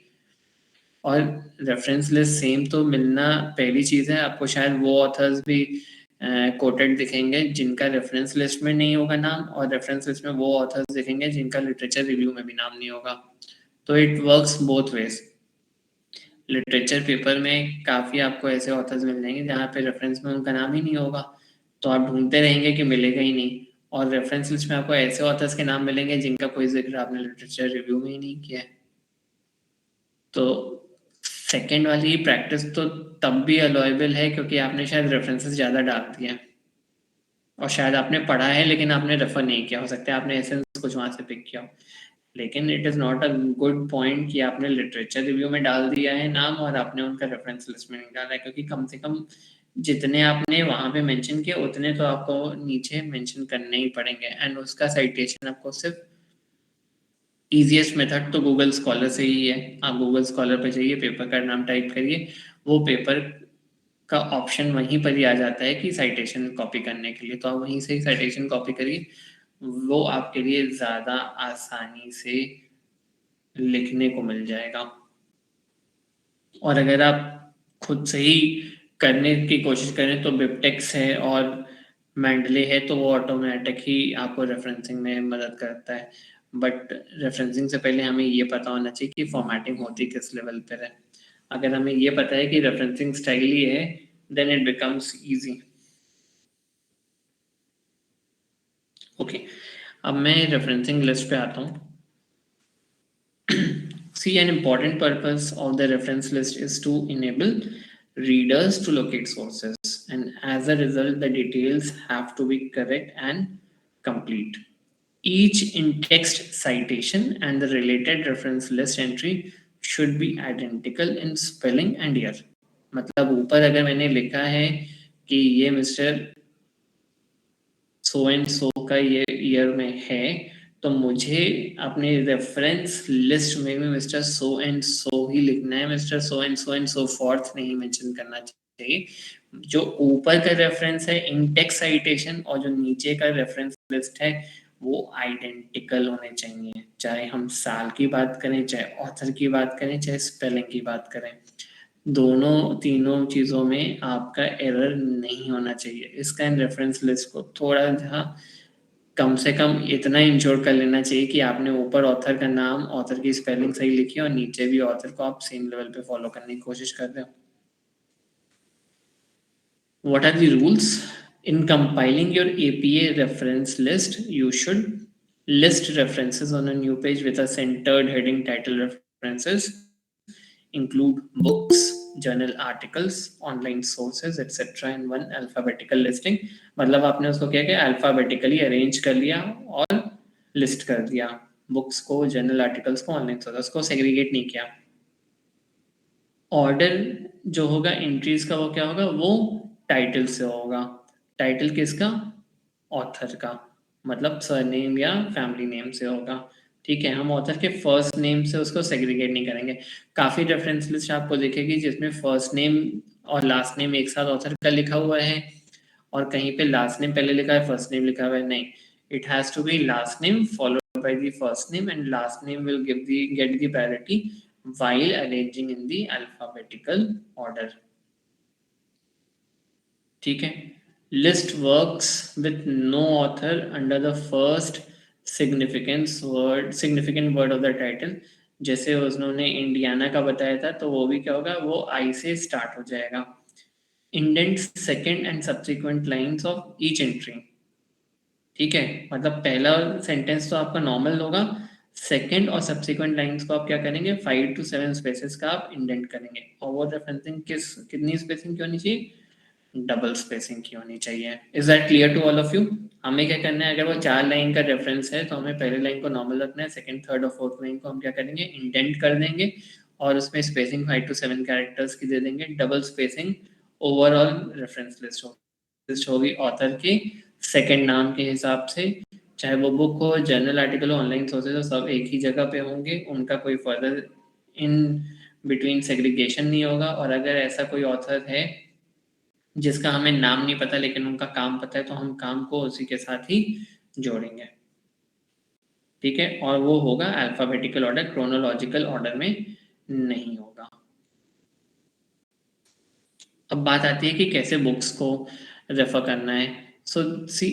और रेफरेंस लिस्ट सेम तो मिलना पहली चीज है, आपको शायद वो ऑथर्स भी कोटेड दिखेंगे जिनका रेफरेंस लिस्ट में नहीं होगा नाम, और रेफरेंस लिस्ट में वो ऑथर्स दिखेंगे जिनका लिटरेचर रिव्यू में भी नाम नहीं होगा। तो it works both ways. Literature paper में काफी आपको ऐसे ऑथर्स मिल जाएंगे जहाँ पे रेफरेंस में उनका नाम ही नहीं होगा, तो आप ढूंढते रहेंगे कि मिलेगा ही नहीं। और रेफरेंस लिस्ट में आपको ऐसे ऑथर्स के नाम मिलेंगे जिनका कोई जिक्र आपने लिटरेचर रिव्यू में ही नहीं किया है। तो सेकेंड वाली प्रैक्टिस तो तब भी अलोएबल है क्योंकि आपने शायद रेफरेंसेस ज्यादा डाल दिए हैं और शायद आपने पढ़ा है लेकिन आपने रेफर नहीं किया। हो सकता है आपने एसेंस कुछ वहां से पिक किया हो, लेकिन it is not a good point कि आपने लिटरेचर रिव्यू में डाल दिया है नाम और आपने उनका रेफरेंस लिस्ट में नहीं डाला है, क्योंकि कम से कम जितने आपने वहां पे मेंशन किए उतने तो आपको नीचे मेंशन करने ही पड़ेंगे। एंड उसका साइटेशन आपको सिर्फ इजीएस्ट मेथड तो गूगल स्कॉलर से ही है। आप गूगल स्कॉलर पे जाइए, पेपर का नाम टाइप करिए, वो पेपर का ऑप्शन वहीं पर ही आ जाता है कि साइटेशन कॉपी करने के लिए, तो आप वहीं से ही साइटेशन कॉपी करिए, वो आपके लिए ज्यादा आसानी से लिखने को मिल जाएगा। और अगर आप खुद से ही करने की कोशिश करें तो बिबटेक्स है और मैंडले है, तो वो ऑटोमेटिक ही आपको रेफरेंसिंग में मदद करता है। बट रेफरेंसिंग से पहले हमें ये पता होना चाहिए कि फॉर्मेटिंग होती किस लेवल पर है। अगर हमें ये पता है कि रेफरेंसिंग स्टाइल ही है, then it becomes easy. Okay, अब मैं रेफरेंसिंग लिस्ट पे आता हूँ। See, an important purpose of the reference list is to enable readers to locate sources and as a result, the details have to be correct and complete. Each in-text citation and the related reference list entry should be identical in spelling and year. मतलब ऊपर अगर मैंने लिखा है कि ये मिस्टर सो एंड सो का ये ईयर में है, तो मुझे अपने रेफरेंस लिस्ट में भी मिस्टर सो एंड सो ही लिखना है, mister so and so fourth नहीं मेंशन करना चाहिए। जो ऊपर का रेफरेंस है इंडेक्स साइटेशन और जो नीचे का रेफरेंस लिस्ट है वो आइडेंटिकल होने चाहिए, चाहे हम साल की बात करें, चाहे ऑथर की बात करें, चाहे स्पेलिंग की बात करें। दोनों तीनों चीज़ों में आपका एरर नहीं होना चाहिए। इसका इन रेफरेंस लिस्ट को थोड़ा सा कम से कम इतना इंश्योर कर लेना चाहिए कि आपने ऊपर ऑथर का नाम, ऑथर की स्पेलिंग सही लिखी और नीचे भी ऑथर को आप सेम लेवल पे फॉलो करने की कोशिश कर रहे हो। What are the rules? In compiling your APA reference list, you should list references on a new page with a centered heading title references, include books, journal articles, online sources, etc. in one alphabetical listing. मतलब आपने उसको क्या किया, अल्फाबेटिकली अरेंज कर लिया और लिस्ट कर दिया, बुक्स को, जर्नल आर्टिकल्स को, ऑनलाइन सोर्सेस को सेग्रीगेट नहीं किया। ऑर्डर जो होगा एंट्रीज का वो क्या होगा, वो टाइटल से होगा। टाइटल किसका, ऑथर का, मतलब सरनेम या फैमिली नेम से होगा। ठीक है, हम ऑथर के फर्स्ट नेम से उसको सेग्रीगेट नहीं करेंगे। काफ़ी रेफरेंस लिस्ट आपको दिखेगी जिसमें फर्स्ट नेम और लास्ट नेम एक साथ ऑथर का लिखा हुआ है और कहीं पे लास्ट नेम पहले लिखा है, फर्स्ट नेम लिखा हुआ है। नहीं, it has to be last name followed by the first name and last name will get the priority while arranging in the alphabetical order. ठीक है, list works with no author under the first significant word of the title. जैसे उन्होंने इंडियाना का बताया था, तो वो भी क्या होगा, वो आई से स्टार्ट हो जाएगा। Indent second and subsequent lines of each entry. ठीक है, मतलब पहला सेंटेंस तो आपका नॉर्मल होगा, सेकंड और सब्सिक्वेंट लाइंस को आप क्या करेंगे, 5 to 7 स्पेसेस का आप इंडेंट करेंगे। और वो रेफरेंसिंग कितनी स्पेसिंग की होनी चाहिए, डबल स्पेसिंग की होनी चाहिए। Is that clear to all of you? हमें क्या करना है, अगर वो 4 लाइन का रेफरेंस है तो हमें पहले लाइन को नॉर्मल रखना है, सेकंड, थर्ड और फोर्थ लाइन को हम क्या करेंगे, इंडेंट कर देंगे और उसमें स्पेसिंग 5 to 7 कैरेक्टर्स की दे देंगे। Double spacing overall reference list होगी ऑथर की सेकंड नाम के हिसाब से, चाहे वो बुक हो, जर्नल आर्टिकल हो, ऑनलाइन सोर्सेज हो, सब एक ही जगह पे होंगे, उनका कोई फर्दर इन बिटवीन सेग्रीगेशन नहीं होगा। और अगर ऐसा कोई ऑथर है जिसका हमें नाम नहीं पता लेकिन उनका काम पता है, तो हम काम को उसी के साथ ही जोड़ेंगे। ठीक है, और वो होगा अल्फाबेटिकल ऑर्डर, क्रोनोलॉजिकल ऑर्डर में नहीं होगा। अब बात आती है कि कैसे बुक्स को रेफर करना है। सो सी,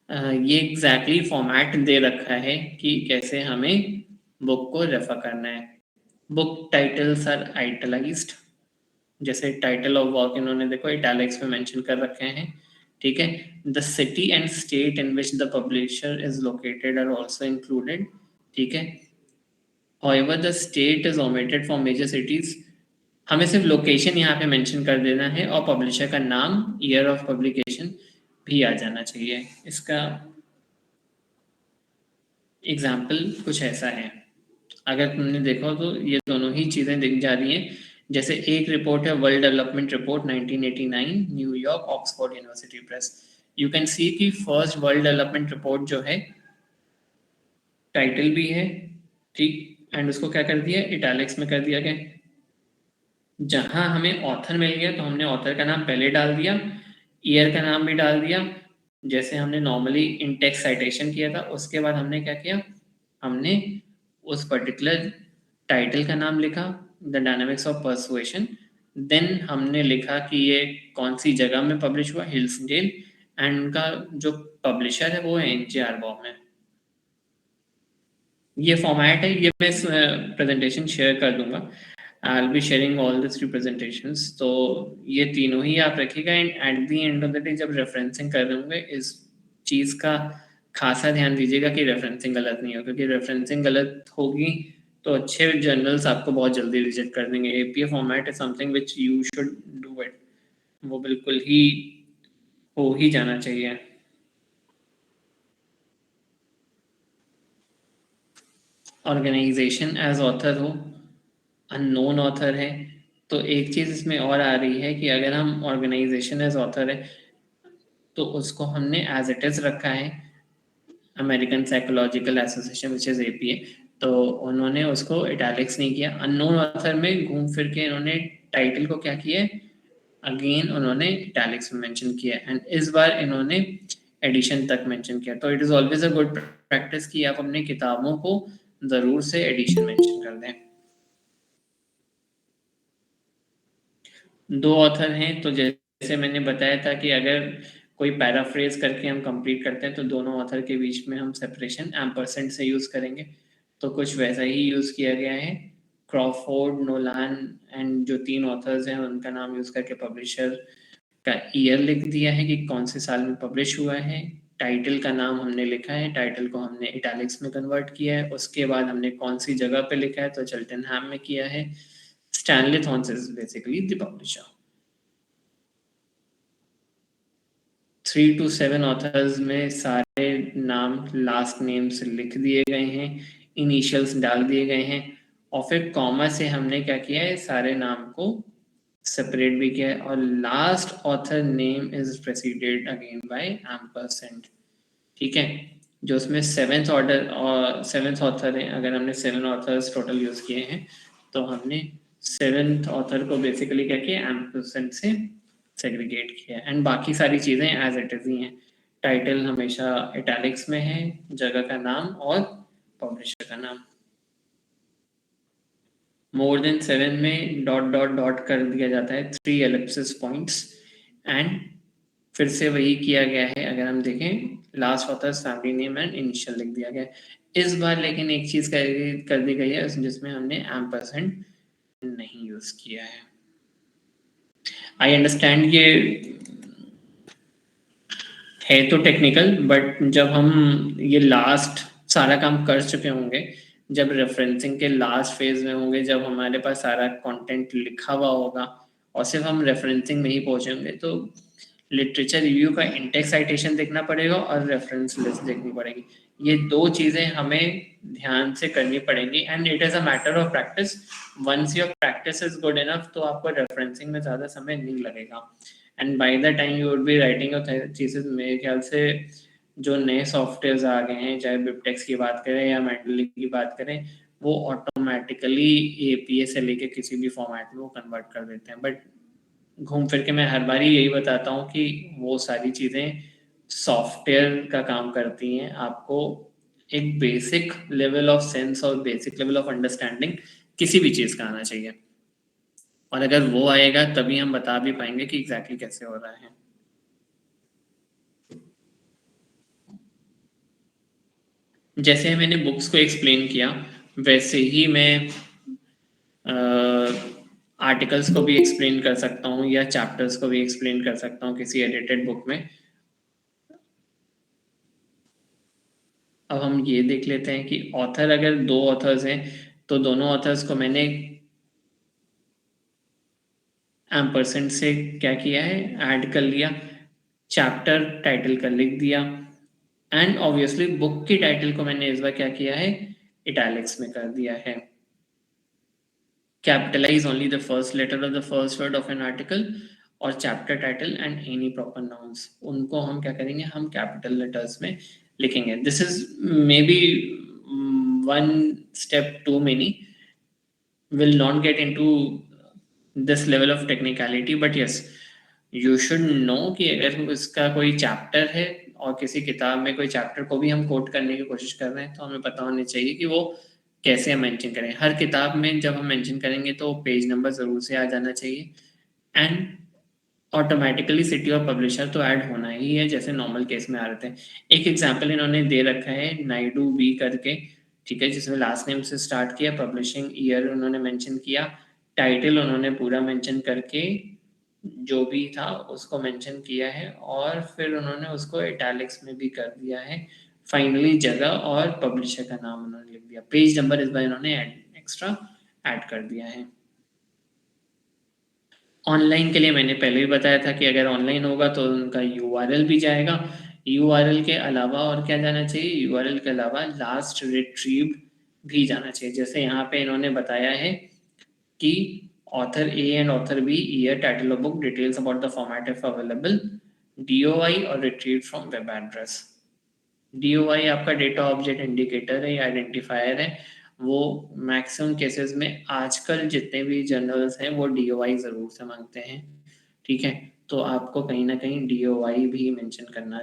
ये एग्जैक्टली फॉर्मेट दे रखा है कि कैसे हमें बुक को रेफर करना है। बुक टाइटल्स आर आइटलाइज्ड, जैसे टाइटल ऑफ वर्क इन्होंने देखो इटैलिक्स में मेंशन कर रखे हैं। ठीक है, the city and state in which the publisher is located are also included. ठीक है, however the state is omitted for major cities, हमें सिर्फ लोकेशन यहाँ पे मेंशन कर देना है और पब्लिशर का नाम, ईयर ऑफ पब्लिकेशन भी आ जाना चाहिए। इसका एग्जाम्पल कुछ ऐसा है, अगर तुमने देखो तो ये दोनों ही चीज़ें दिख जा रही हैं। जैसे एक रिपोर्ट है world development report 1989, New York Oxford university press. You can see कि फर्स्ट वर्ल्ड डेवलपमेंट रिपोर्ट जो है टाइटल भी है, ठीक, एंड उसको क्या कर दिया, इटैलिक्स में कर दिया गया। जहां हमें ऑथर मिल गया तो हमने ऑथर का नाम पहले डाल दिया, ईयर का नाम भी डाल दिया, जैसे हमने नॉर्मली इन टेक्स्ट साइटेशन किया था। उसके बाद हमने क्या किया, हमने उस पर्टिकुलर टाइटल का नाम लिखा, the dynamics of persuasion. Then हमने लिखा कि ये कौन सी जगह में पब्लिश हुआ, हिल्सडेल, एंड उनका जो पब्लिशर है वो है एनजीआर बॉम है। ये फॉर्मेट है, ये मैं प्रेजेंटेशन शेयर कर दूंगा। I'll be sharing all the 3 presentations। तो ये तीनों ही आप रखिएगा and eight the end of the day जब रेफरेंसिंग कर रहे होंगे इस चीज़ का खासा ध्यान दीजिएगा कि रेफरेंसिंग गलत नहीं हो, क्योंकि रेफरेंसिंग गलत होगी तो अच्छे जर्नल्स आपको बहुत जल्दी रिजेक्ट कर देंगे। APA format is something which you should do it वो बिल्कुल ही हो ही जाना चाहिए। ऑर्गेनाइजेशन एज ऑथर हो, अननोन ऑथर है, तो एक चीज़ इसमें और आ रही है कि अगर हम ऑर्गेनाइजेशन एज ऑथर है तो उसको हमने एज इट इज़ रखा है, American psychological association which is APA, तो उन्होंने उसको इटैलिक्स नहीं किया। अननोन ऑथर में घूम फिर के इन्होंने टाइटल को क्या किया है, अगेन उन्होंने इटैलिक्स में मेंशन किया, एंड इस बार इन्होंने एडिशन तक मेंशन किया। तो it is always a good practice कि आप अपनी किताबों को ज़रूर से एडिशन मेंशन कर दें। दो ऑथर हैं तो जैसे मैंने बताया था कि अगर कोई पैराफ्रेज करके हम कंप्लीट करते हैं तो दोनों ऑथर के बीच में हम सेपरेशन एम्परसेंट से यूज़ करेंगे, तो कुछ वैसा ही यूज़ किया गया है। क्रॉफोर्ड, नोलान एंड जो तीन ऑथर्स हैं उनका नाम यूज़ करके पब्लिशर का ईयर लिख दिया है कि कौन से साल में पब्लिश हुआ है। टाइटल का नाम हमने लिखा है, टाइटल को हमने इटैलिक्स में कन्वर्ट किया है। उसके बाद हमने कौन सी जगह पे लिखा है, तो चेल्टनहैम में किया है। Stanley thorns is basically the publisher. 3 to 7 authors में सारे नाम लास्ट नेम से लिख दिए गए हैं, इनिशियल्स डाल दिए गए हैं, और फिर कॉमा से हमने क्या किया है, सारे नाम को सेपरेट भी किया है, और last author name is preceded again by ampersand. ठीक है, जो उसमें सेवेंथ ऑर्डर और सेवेंथ ऑथर है, अगर हमने 7 ऑथर्स टोटल यूज किए हैं तो हमने सेवेंथ ऑथर को बेसिकली क्या किया, एम्परसेंड से सेग्रीगेट किया, एंड बाकी सारी चीजें एज इट इज ही हैं। टाइटल हमेशा इटैलिक्स में है, जगह का नाम और पब्लिशर का नाम। मोर देन 7 में डॉट डॉट डॉट कर दिया जाता है, 3 एलिप्सिस पॉइंट्स, एंड फिर से वही किया गया है। अगर हम देखें last authors family name and initial लिख दिया गया है। इस बार लेकिन एक चीज कर दी गई है जिसमें हमने एम्परसेंड नहीं यूज किया है। आई अंडरस्टैंड ये है तो टेक्निकल, बट जब हम ये लास्ट सारा काम कर चुके होंगे, जब रेफरेंसिंग के लास्ट फेज में होंगे, जब हमारे पास सारा कंटेंट लिखा हुआ होगा और सिर्फ हम रेफरेंसिंग में ही पहुंचेंगे, तो लिटरेचर रिव्यू का इंटेक्स साइटेशन देखना पड़ेगा और रेफरेंस लिस्ट देखनी पड़ेगी। ये दो चीजें हमें ध्यान से करनी पड़ेंगी, and it is a matter of practice. Once your practice is good enough तो आपको रेफरेंसिंग में ज्यादा समय नहीं लगेगा, and by the time you would be writing your thesis, मेरे ख्याल से जो नए सॉफ्टवेयर्स आ गए हैं, चाहे बिबटेक्स की बात करें या मेंटली की बात करें, वो ऑटोमेटिकली एपीए से लेके किसी भी फॉर्मेट में वो कन्वर्ट कर देते हैं। बट घूम फिर के मैं हर बार यही बताता हूँ कि वो सारी चीज़ें सॉफ्टवेयर का काम करती हैं। आपको एक बेसिक लेवल ऑफ सेंस और बेसिक लेवल ऑफ अंडरस्टैंडिंग किसी भी चीज़ का आना चाहिए, और अगर वो आएगा तभी हम बता भी पाएंगे कि एग्जैक्टली कैसे हो रहा है। जैसे मैंने बुक्स को एक्सप्लेन किया, वैसे ही मैं आर्टिकल्स को भी एक्सप्लेन कर सकता हूँ या चैप्टर्स को भी एक्सप्लेन कर सकता हूँ किसी एडिटेड बुक में। अब हम ये देख लेते हैं कि ऑथर, अगर दो ऑथर्स हैं तो दोनों ऑथर्स को मैंने एम्परसेंड से क्या किया है, ऐड कर लिया, चैप्टर टाइटल का लिख दिया, एंड ऑब्वियसली बुक की टाइटल को मैंने इस बार क्या किया है, इटैलिक्स में कर दिया है। Capitalize only the first letter of the first word of an article, और chapter title and any proper nouns उनको हम क्या करेंगे, हम कैपिटल लेटर्स में लिखेंगे। This is may be one step too many, will not get into this level of technicality, but yes, you should know कि अगर इसका कोई चैप्टर है और किसी किताब में कोई चैप्टर को भी हम कोट करने की कोशिश कर रहे हैं, तो हमें पता होना चाहिए कि वो कैसे हम मेंशन करें। हर किताब में जब हम मेंशन करेंगे तो पेज नंबर जरूर से आ जाना चाहिए, and automatically city of publisher तो ऐड होना ही है, जैसे नॉर्मल केस में आ रहे थे। एक एग्जांपल इन्होंने दे रखा है नायडू बी करके, ठीक है, जिसमें लास्ट नेम से स्टार्ट किया, पब्लिशिंग ईयर उन्होंने मेंशन किया, टाइटल उन्होंने पूरा मेंशन करके जो भी था उसको मेंशन किया है, और फिर उन्होंने उसको इटैलिक्स में भी कर दिया है। फाइनली जगह और पब्लिशर का नाम उन्होंने लिख दिया, पेज नंबर इस बार इन्होंने एक्स्ट्रा ऐड कर दिया है। ऑनलाइन के लिए मैंने पहले भी बताया था कि अगर ऑनलाइन होगा तो उनका यूआरएल भी जाएगा। यूआरएल के अलावा और क्या जाना चाहिए? यूआरएल के अलावा लास्ट रिट्रीव भी जाना चाहिए। जैसे यहाँ पे इन्होंने बताया है कि author A and author B, year, title of book, details about the format if available, DOI और retrieve from web address. DOI आपका डेटा ऑब्जेक्ट इंडिकेटर है या आइडेंटिफायर है। वो मैक्सिमम केसेस में आजकल जितने भी जर्नल्स हैं वो डीओआई ज़रूर से मांगते हैं, ठीक है? तो आपको कहीं ना कहीं डीओआई भी मेंशन करना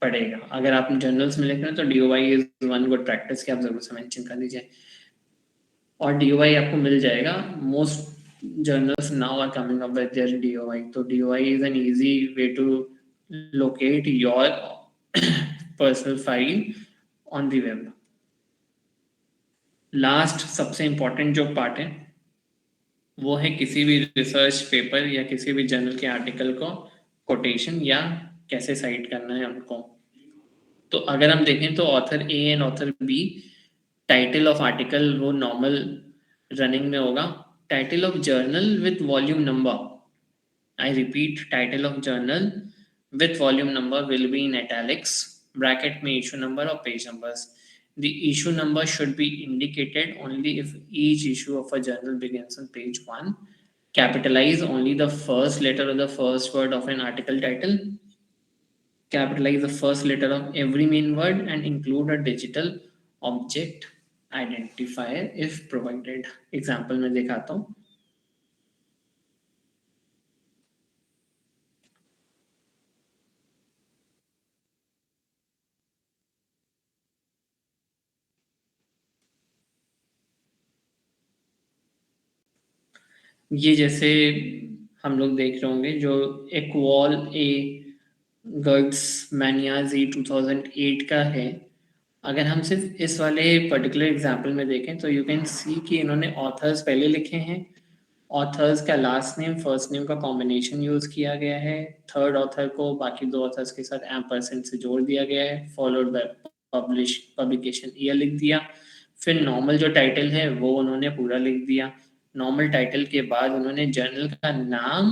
पड़ेगा। अगर आप जर्नल्स में लिख रहे हैं तो DOI is one good practice कि आप ज़रूर से मेंशन कर दीजिए, और डीओआई आपको मिल जाएगा। Most journals now are coming up with their DOI. So DOI is an easy way to locate your personal file on the web. Last सबसे इम्पोर्टेंट जो पार्ट है वो है किसी भी रिसर्च पेपर या किसी भी जर्नल के आर्टिकल को कोटेशन या कैसे साइट करना है उनको। तो अगर हम देखें तो author A and author B, title of article वो नॉर्मल रनिंग में होगा। Title of journal with volume number, I repeat, title of journal with volume number will be in italics, bracket में issue number और page numbers. The issue number should be indicated only if each issue of a journal begins on page 1. Capitalize only the first letter of the first word of an article title. Capitalize the first letter of every main word and include a digital object identifier if provided. Example में दिखाता हूँ। ये जैसे हम लोग देख रहे होंगे जो एक वॉल ए गर्ड्स मैनिया जी 2008 का है। अगर हम सिर्फ इस वाले पर्टिकुलर एग्जाम्पल में देखें तो यू कैन सी कि इन्होंने ऑथर्स पहले लिखे हैं, ऑथर्स का लास्ट नेम फर्स्ट नेम का कॉम्बिनेशन यूज किया गया है, थर्ड ऑथर को बाकी दो ऑथर्स के साथ एम्परसेंड से जोड़ दिया गया है, फॉलोड बाय पब्लिकेशन ईयर लिख दिया, फिर नॉर्मल जो टाइटल है वो उन्होंने पूरा लिख दिया। नॉर्मल टाइटल के बाद उन्होंने जर्नल का नाम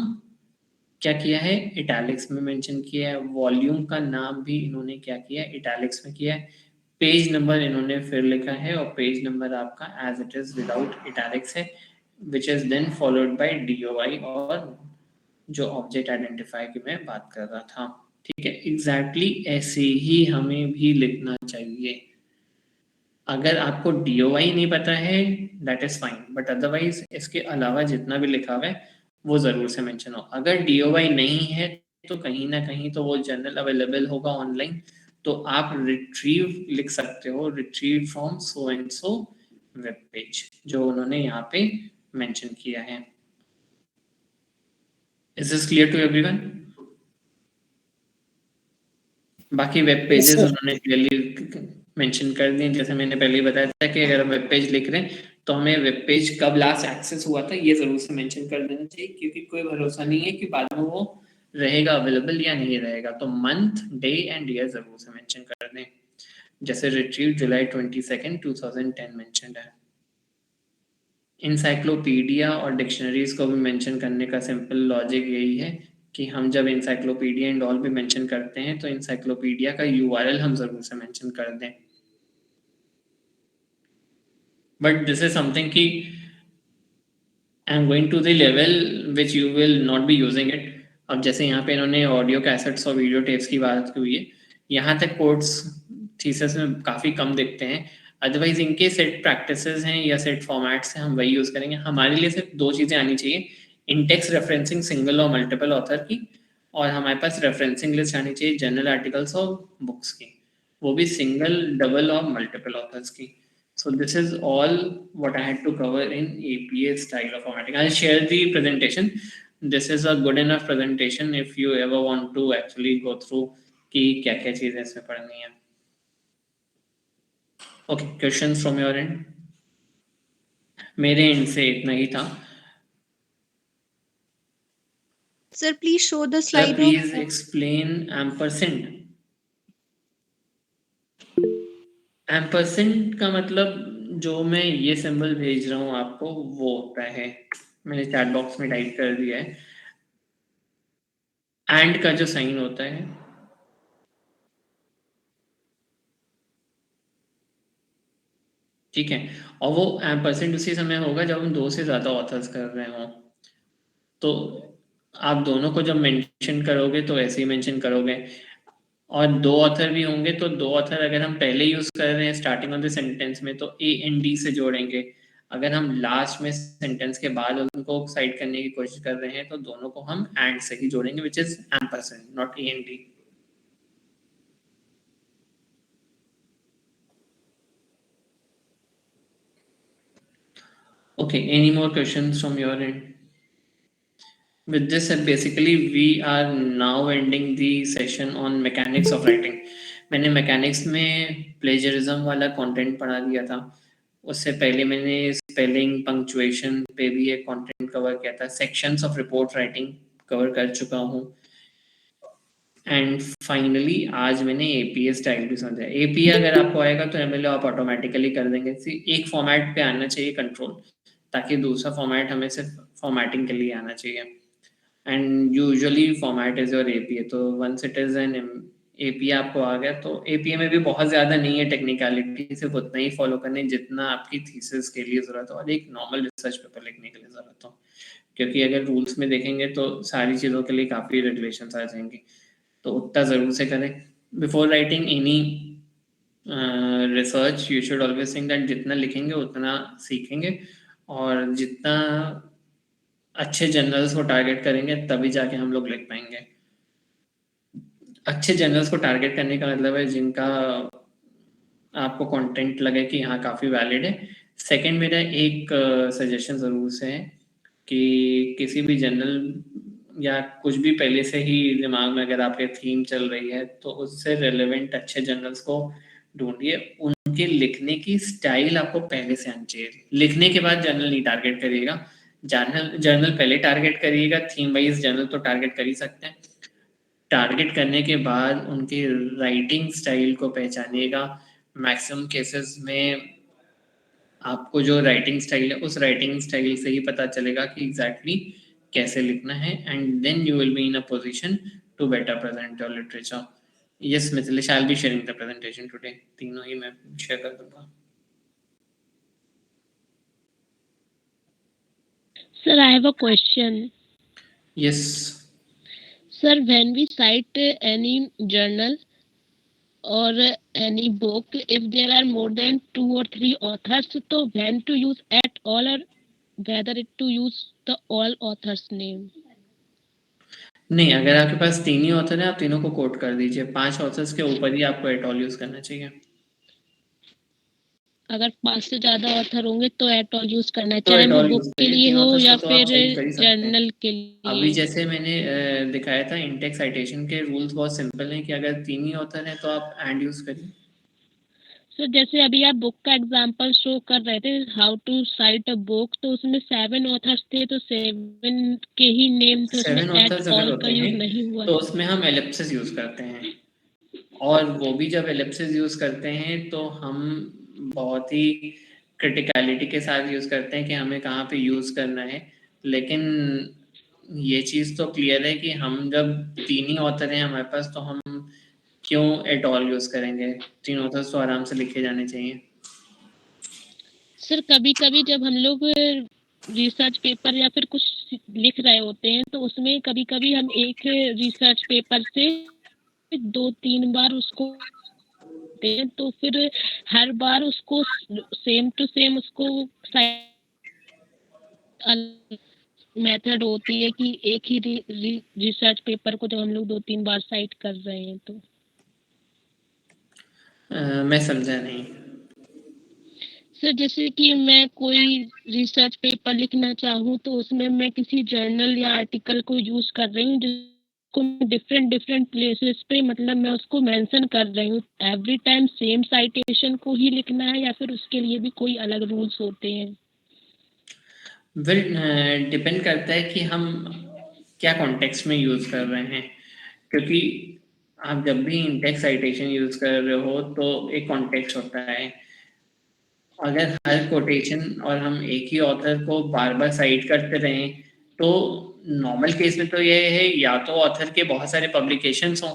क्या किया है? इटैलिक्स में मेंशन किया है। वॉल्यूम का नाम भी इन्होंने क्या किया है? इटैलिक्स में किया है। पेज नंबर इन्होंने फिर लिखा है और पेज नंबर आपका as it is without italics है, which is then followed by DOI और जो ऑब्जेक्ट आइडेंटिफायर की मैं बात कर रहा था, ठीक है? एग्जैक्टली ऐसे ही हमें भी लिखना चाहिए। अगर आपको डीओआई नहीं पता है that is fine, but otherwise इसके अलावा जितना भी लिखा हुआ है वो जरूर से मेंशन हो। अगर डीओआई नहीं है तो कहीं ना कहीं तो वो जर्नल अवेलेबल होगा ऑनलाइन, तो आप रिट्रीव लिख सकते हो, retrieve from so and so web page, जो उन्होंने यहाँ पे मेंशन किया है। Is this clear to everyone? बाकी वेब पेजेस उन्होंने क्लियरली मेंशन कर दिए। जैसे मैंने पहले ही बताया था कि अगर हम वेब पेज लिख रहे हैं तो हमें वेब पेज कब लास्ट एक्सेस हुआ था ये जरूर से मेंशन कर देना चाहिए, क्योंकि कोई भरोसा नहीं है कि बाद में वो रहेगा अवेलेबल या नहीं रहेगा। तो मंथ, डे एंड ईयर जरूर से मेंशन कर दें। जैसे रिट्रीव जुलाई 22 2010 मेंशनड है। इंसाइक्लोपीडिया और डिक्शनरीज को भी मेंशन करने का सिंपल लॉजिक यही है कि हम जब इंसाइक्लोपीडिया एंड ऑल भी मेंशन करते हैं तो इंसाइक्लोपीडिया का यूआरएल हम जरूर से मेंशन कर दें। बट दिस इज समथिंग कि I am going to the level which you will not be using it. अब जैसे यहाँ पे इन्होंने ऑडियो कैसेट्स और वीडियो टेप्स की बात की हुई है, यहाँ तक कोड्स थीसिस में काफ़ी कम दिखते हैं। अदरवाइज इनके सेट प्रैक्टिसेस हैं या सेट फॉर्मेट्स हैं, हम वही यूज़ करेंगे। हमारे लिए सिर्फ दो चीज़ें आनी चाहिए, इंडेक्स रेफरेंसिंग सिंगल और मल्टीपल ऑथर की, और हमारे पास रेफरेंसिंग लिस्ट आनी चाहिए जनरल आर्टिकल्स और बुक्स की, वो भी सिंगल, डबल और मल्टीपल ऑथर्स की। So this is all what I had to cover in APA style of formatting. I'll share the presentation. This is a good enough presentation if you ever want to actually go through कि क्या क्या चीजें इसमें पढ़नी है। Okay, questions from your end? मेरे end से इतना ही था। Sir, please show the Sir, slide. please explain ampersand. Ampersand का मतलब जो मैं ये सिंबल भेज रहा हूँ आपको वो होता है मैंने चैट बॉक्स में टाइप कर दिया है। एंड का जो साइन होता है, ठीक है, और वो परसेंट उसी समय होगा जब हम 2 से ज़्यादा ऑथर्स कर रहे हों। तो आप दोनों को जब मेंशन करोगे तो ऐसे ही मेंशन करोगे, और 2 ऑथर भी होंगे तो 2 ऑथर अगर हम पहले यूज़ कर रहे हैं स्टार्टिंग ऑफ द सेंटेंस में तो ए एंड डी से जोड़ेंगे। अगर हम लास्ट में सेंटेंस के बाद उनको साइड करने की कोशिश कर रहे हैं तो दोनों को हम एंड से ही जोड़ेंगे, which is ampersand, not A and D. Okay, any more questions from your end? With this, basically, we are now ending the session on mechanics of writing. मैंने मैकेनिक्स में प्लेजरिज्म वाला कंटेंट पढ़ा दिया था। उससे पहले मैंने स्पेलिंग, पंक्चुएशन पे भी एक कंटेंट कवर किया था। Sections of report writing cover कर चुका हूँ। एंड फाइनली आज मैंने एपीए स्टाइल भी समझा। एपीए अगर आपको आएगा तो एमएलओ आप ऑटोमेटिकली कर देंगे। एक फॉर्मेट पे आना चाहिए कंट्रोल, ताकि दूसरा फॉर्मेट हमें सिर्फ फॉर्मेटिंग के लिए आना चाहिए। And usually format is your APA. तो once it is an APA आपको आ गया तो एपीए में भी बहुत ज़्यादा नहीं है टेक्निकलिटी, सिर्फ उतना ही फॉलो करने जितना आपकी थीसिस के लिए ज़रूरत हो और एक नॉर्मल रिसर्च पेपर लिखने के लिए ज़रूरत हो। क्योंकि अगर रूल्स में देखेंगे तो सारी चीज़ों के लिए काफ़ी रेगुलेशंस आ जाएंगी, तो उतना ज़रूर से करें। Before writing any research you should always think that जितना लिखेंगे उतना सीखेंगे, और जितना अच्छे जर्नल्स को टारगेट करेंगे तभी जाके हम लोग लिख पाएंगे। अच्छे जर्नल्स को टारगेट करने का मतलब है जिनका आपको कंटेंट लगे कि हाँ काफ़ी वैलिड है। सेकंड, मेरा एक सजेशन ज़रूर से है कि किसी भी जर्नल या कुछ भी पहले से ही दिमाग में अगर आपके थीम चल रही है तो उससे रेलेवेंट अच्छे जर्नल्स को ढूंढिए। उनके लिखने की स्टाइल आपको पहले से आनी चाहिए। लिखने के बाद जर्नल नहीं टारगेट करिएगा, जर्नल जर्नल पहले टारगेट करिएगा। थीम वाइज जर्नल तो टारगेट कर ही सकते हैं। टारगेट करने के बाद उनकी राइटिंग स्टाइल को पहचानिएगा। मैक्सिमम केसेस में आपको जो राइटिंग स्टाइल है उस राइटिंग स्टाइल से ही पता चलेगा कि एग्जैक्टली कैसे लिखना है, and then you will be in a position to better present your literature. Yes Mithilesh, I will be sharing the presentation today. तीनों ही मैं शेयर कर दूंगा। Sir, I have a question. Yes. Sir, when we cite any journal or any book, if there are more than 2 or 3 authors, so when to use at all or whether it to use the all authors name? नहीं, अगर आपके पास 3 ही ऑथर है आप तीनों को कोट कर दीजिए। 5 ऑथर्स के ऊपर ही आपको एट ऑल यूज करना चाहिए। अगर 5 से ज्यादा ऑथर होंगे तो एट ऑल यूज करना है, तो चाहे एट वो ऑल बुक यूज के करिए। लिए 3 हो ऑथर्स या को तो आप फिर साइट कर ही सकते हैं। जर्नल के अभी लिए। जैसे मैंने दिखाया था इंटेक्स साइटेशन के रूल्स बहुत सिंपल हैं कि अगर 3 ही ऑथर हैं तो आप एंड यूज करिए। सर जैसे अभी आप बुक का एग्जांपल शो कर रहे थे, how to cite a book, तो उसमें 7 ऑथर्स थे तो 7 के ही नेम थे, उसमें 7 एट ऑथर्स अगर ऑल का होते यूज हैं नहीं हुआ तो है। उसमें हम एलिप्सिस यूज करते हैं, और वो भी जब एलिप्सिस यूज करते हैं तो हम बहुत ही क्रिटिकलिटी के साथ यूज करते हैं कि हमें कहाँ पे यूज करना है। लेकिन ये चीज़ तो क्लियर है कि हम जब 3 ही ऑथर हैं हमारे पास तो हम क्यों एट ऑल यूज करेंगे। 3 ऑथर्स तो आराम से लिखे जाने चाहिए। सर कभी कभी जब हम लोग रिसर्च पेपर या फिर कुछ लिख रहे होते हैं तो उसमें कभी कभी हम एक रिसर्च पेपर से 2-3 बार उसको हैं, तो फिर हर बार उसको सेम टू सेम उसको मेथड होती है कि एक ही रिसर्च पेपर को जब हम लोग 2-3 बार साइट कर रहे हैं तो मैं समझा नहीं। सर जैसे कि मैं कोई रिसर्च पेपर लिखना चाहूँ तो उसमें मैं किसी जर्नल या आर्टिकल को यूज कर रही हूँ जिसको डिफरेंट डिफरेंट प्लेसेस पे, मतलब मैं उसको मेंशन कर रही हूँ, एवरी टाइम सेम साइटेशन को ही लिखना है या फिर उसके लिए भी कोई अलग रूल्स होते हैं? वेल डिपेंड करता है कि हम क्या कॉन्टेक्स्ट में यूज कर रहे हैं। क्योंकि आप जब भी इंटेक्स साइटेशन यूज कर रहे हो तो एक कॉन्टेक्स्ट होता है। अगर हर कोटेशन और हम एक ही ऑथर को बार बार साइट करते रहें तो नॉर्मल केस में तो ये है या तो ऑथर के बहुत सारे पब्लिकेशंस हों,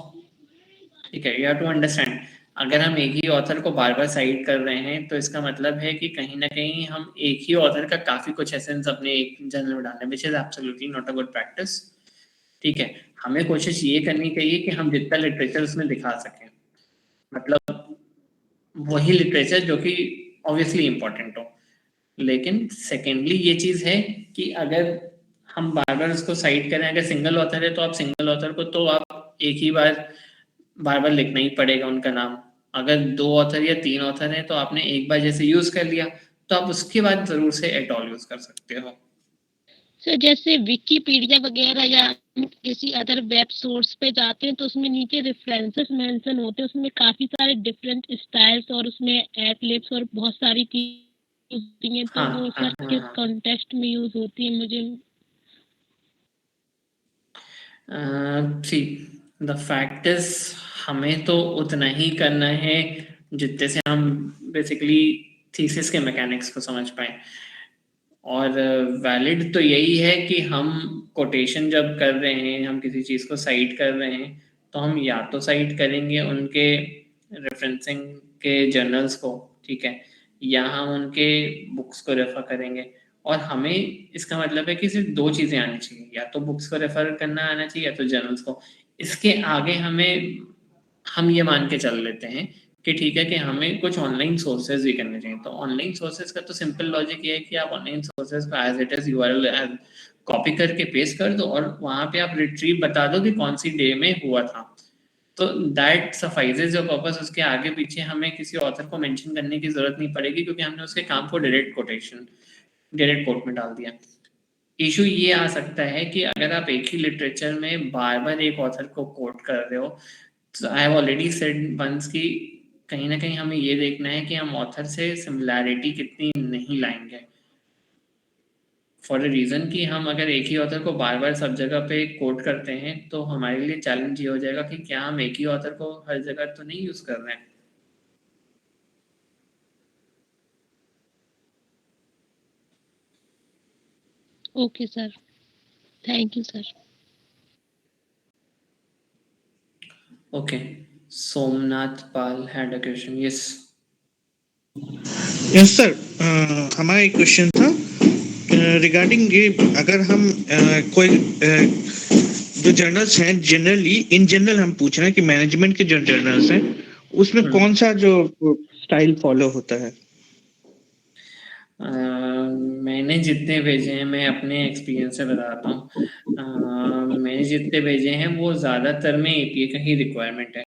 ठीक है, यू हैव टू अंडरस्टैंड। अगर हम एक ही ऑथर को बार बार साइट कर रहे हैं तो इसका मतलब है कि कहीं ना कहीं हम एक ही ऑथर का काफी कुछ एसेंस अपने एक जर्नल में डालने, which is absolutely not a good practice. ठीक है, हमें कोशिश ये करनी चाहिए कि हम जितना लिटरेचर उसमें दिखा सकें, मतलब वही लिटरेचर जो कि ऑब्वियसली इंपॉर्टेंट हो। लेकिन सेकेंडली ये चीज है कि अगर हम बार बार उसको साइट करें, अगर सिंगल ऑथर है तो आप सिंगल ऑथर को तो आप एक ही बार बार लिखना ही पड़ेगा उनका नाम। अगर 2 ऑथर या 3 ऑथर हैं तो आपने एक बार जैसे यूज कर लिया तो आप उसके बाद जरूर से एट ऑल यूज कर सकते हो। सर जैसे विकिपीडिया वगैरह या किसी अदर वेब सोर्स पे जाते हैं तो उसमें नीचे रेफरेंसेस मेंशन होते हैं, उसमें काफी सारे डिफरेंट स्टाइल्स और उसमें एडलिब्स और बहुत सारी चीजें होती हैं, तो वो सर किस कॉन्टेक्स्ट में यूज होती है मुझे सी द फैक्ट इज हमें तो उतना ही करना है जितने से हम बेसिकली थीसिस के मैकेनिक्स को समझ पाए। और वैलिड तो यही है कि हम कोटेशन जब कर रहे हैं, हम किसी चीज़ को साइट कर रहे हैं तो हम या तो साइट करेंगे उनके रेफरेंसिंग के जर्नल्स को, ठीक है, या हम उनके बुक्स को रेफर करेंगे। और हमें इसका मतलब है कि सिर्फ 2 चीज़ें आनी चाहिए, या तो बुक्स को रेफर करना आना चाहिए या तो जर्नल्स को। इसके आगे हम ये मान के चल लेते हैं कि ठीक है कि हमें कुछ ऑनलाइन सोर्सेज भी करने चाहिए। तो ऑनलाइन सोर्सेज का तो सिंपल लॉजिक ये है कि आप ऑनलाइन सोर्सेज को as it is URL copy करके पेस्ट कर दो और वहां पे आप रिट्रीव बता दो कि कौन सी डे में हुआ था, तो दैट सफाइजेज योर पर्पस। उसके आगे पीछे हमें किसी ऑथर को मेंशन करने की जरूरत नहीं पड़ेगी क्योंकि हमने उसके काम को डायरेक्ट कोट में डाल दिया। इशू ये आ सकता है कि अगर आप एक ही लिटरेचर में बार बार एक ऑथर को कोट कर रहे हो, I have already said once कि कहीं ना कहीं हमें ये देखना है कि हम ऑथर से सिमिलैरिटी कितनी नहीं लाएंगे, फॉर अ रीजन कि हम अगर एक ही ऑथर को बार बार सब जगह पे कोट करते हैं तो हमारे लिए चैलेंज ये हो जाएगा कि क्या हम एक ही ऑथर को हर जगह तो नहीं यूज कर रहे हैं। Okay sir, thank you sir. Okay, Somnath Pal had a question. Yes yes sir, हमारा एक क्वेश्चन था रिगार्डिंग ये, अगर हम कोई जो जर्नल्स हैं जनरली इन जनरल हम पूछ रहे हैं कि मैनेजमेंट के जो जर्नल्स हैं उसमें कौन सा जो स्टाइल फॉलो होता है? मैंने जितने भेजे हैं, मैं अपने एक्सपीरियंस से बताता हूँ। मैंने जितने भेजे हैं वो ज़्यादातर में एपीए का ही रिक्वायरमेंट है।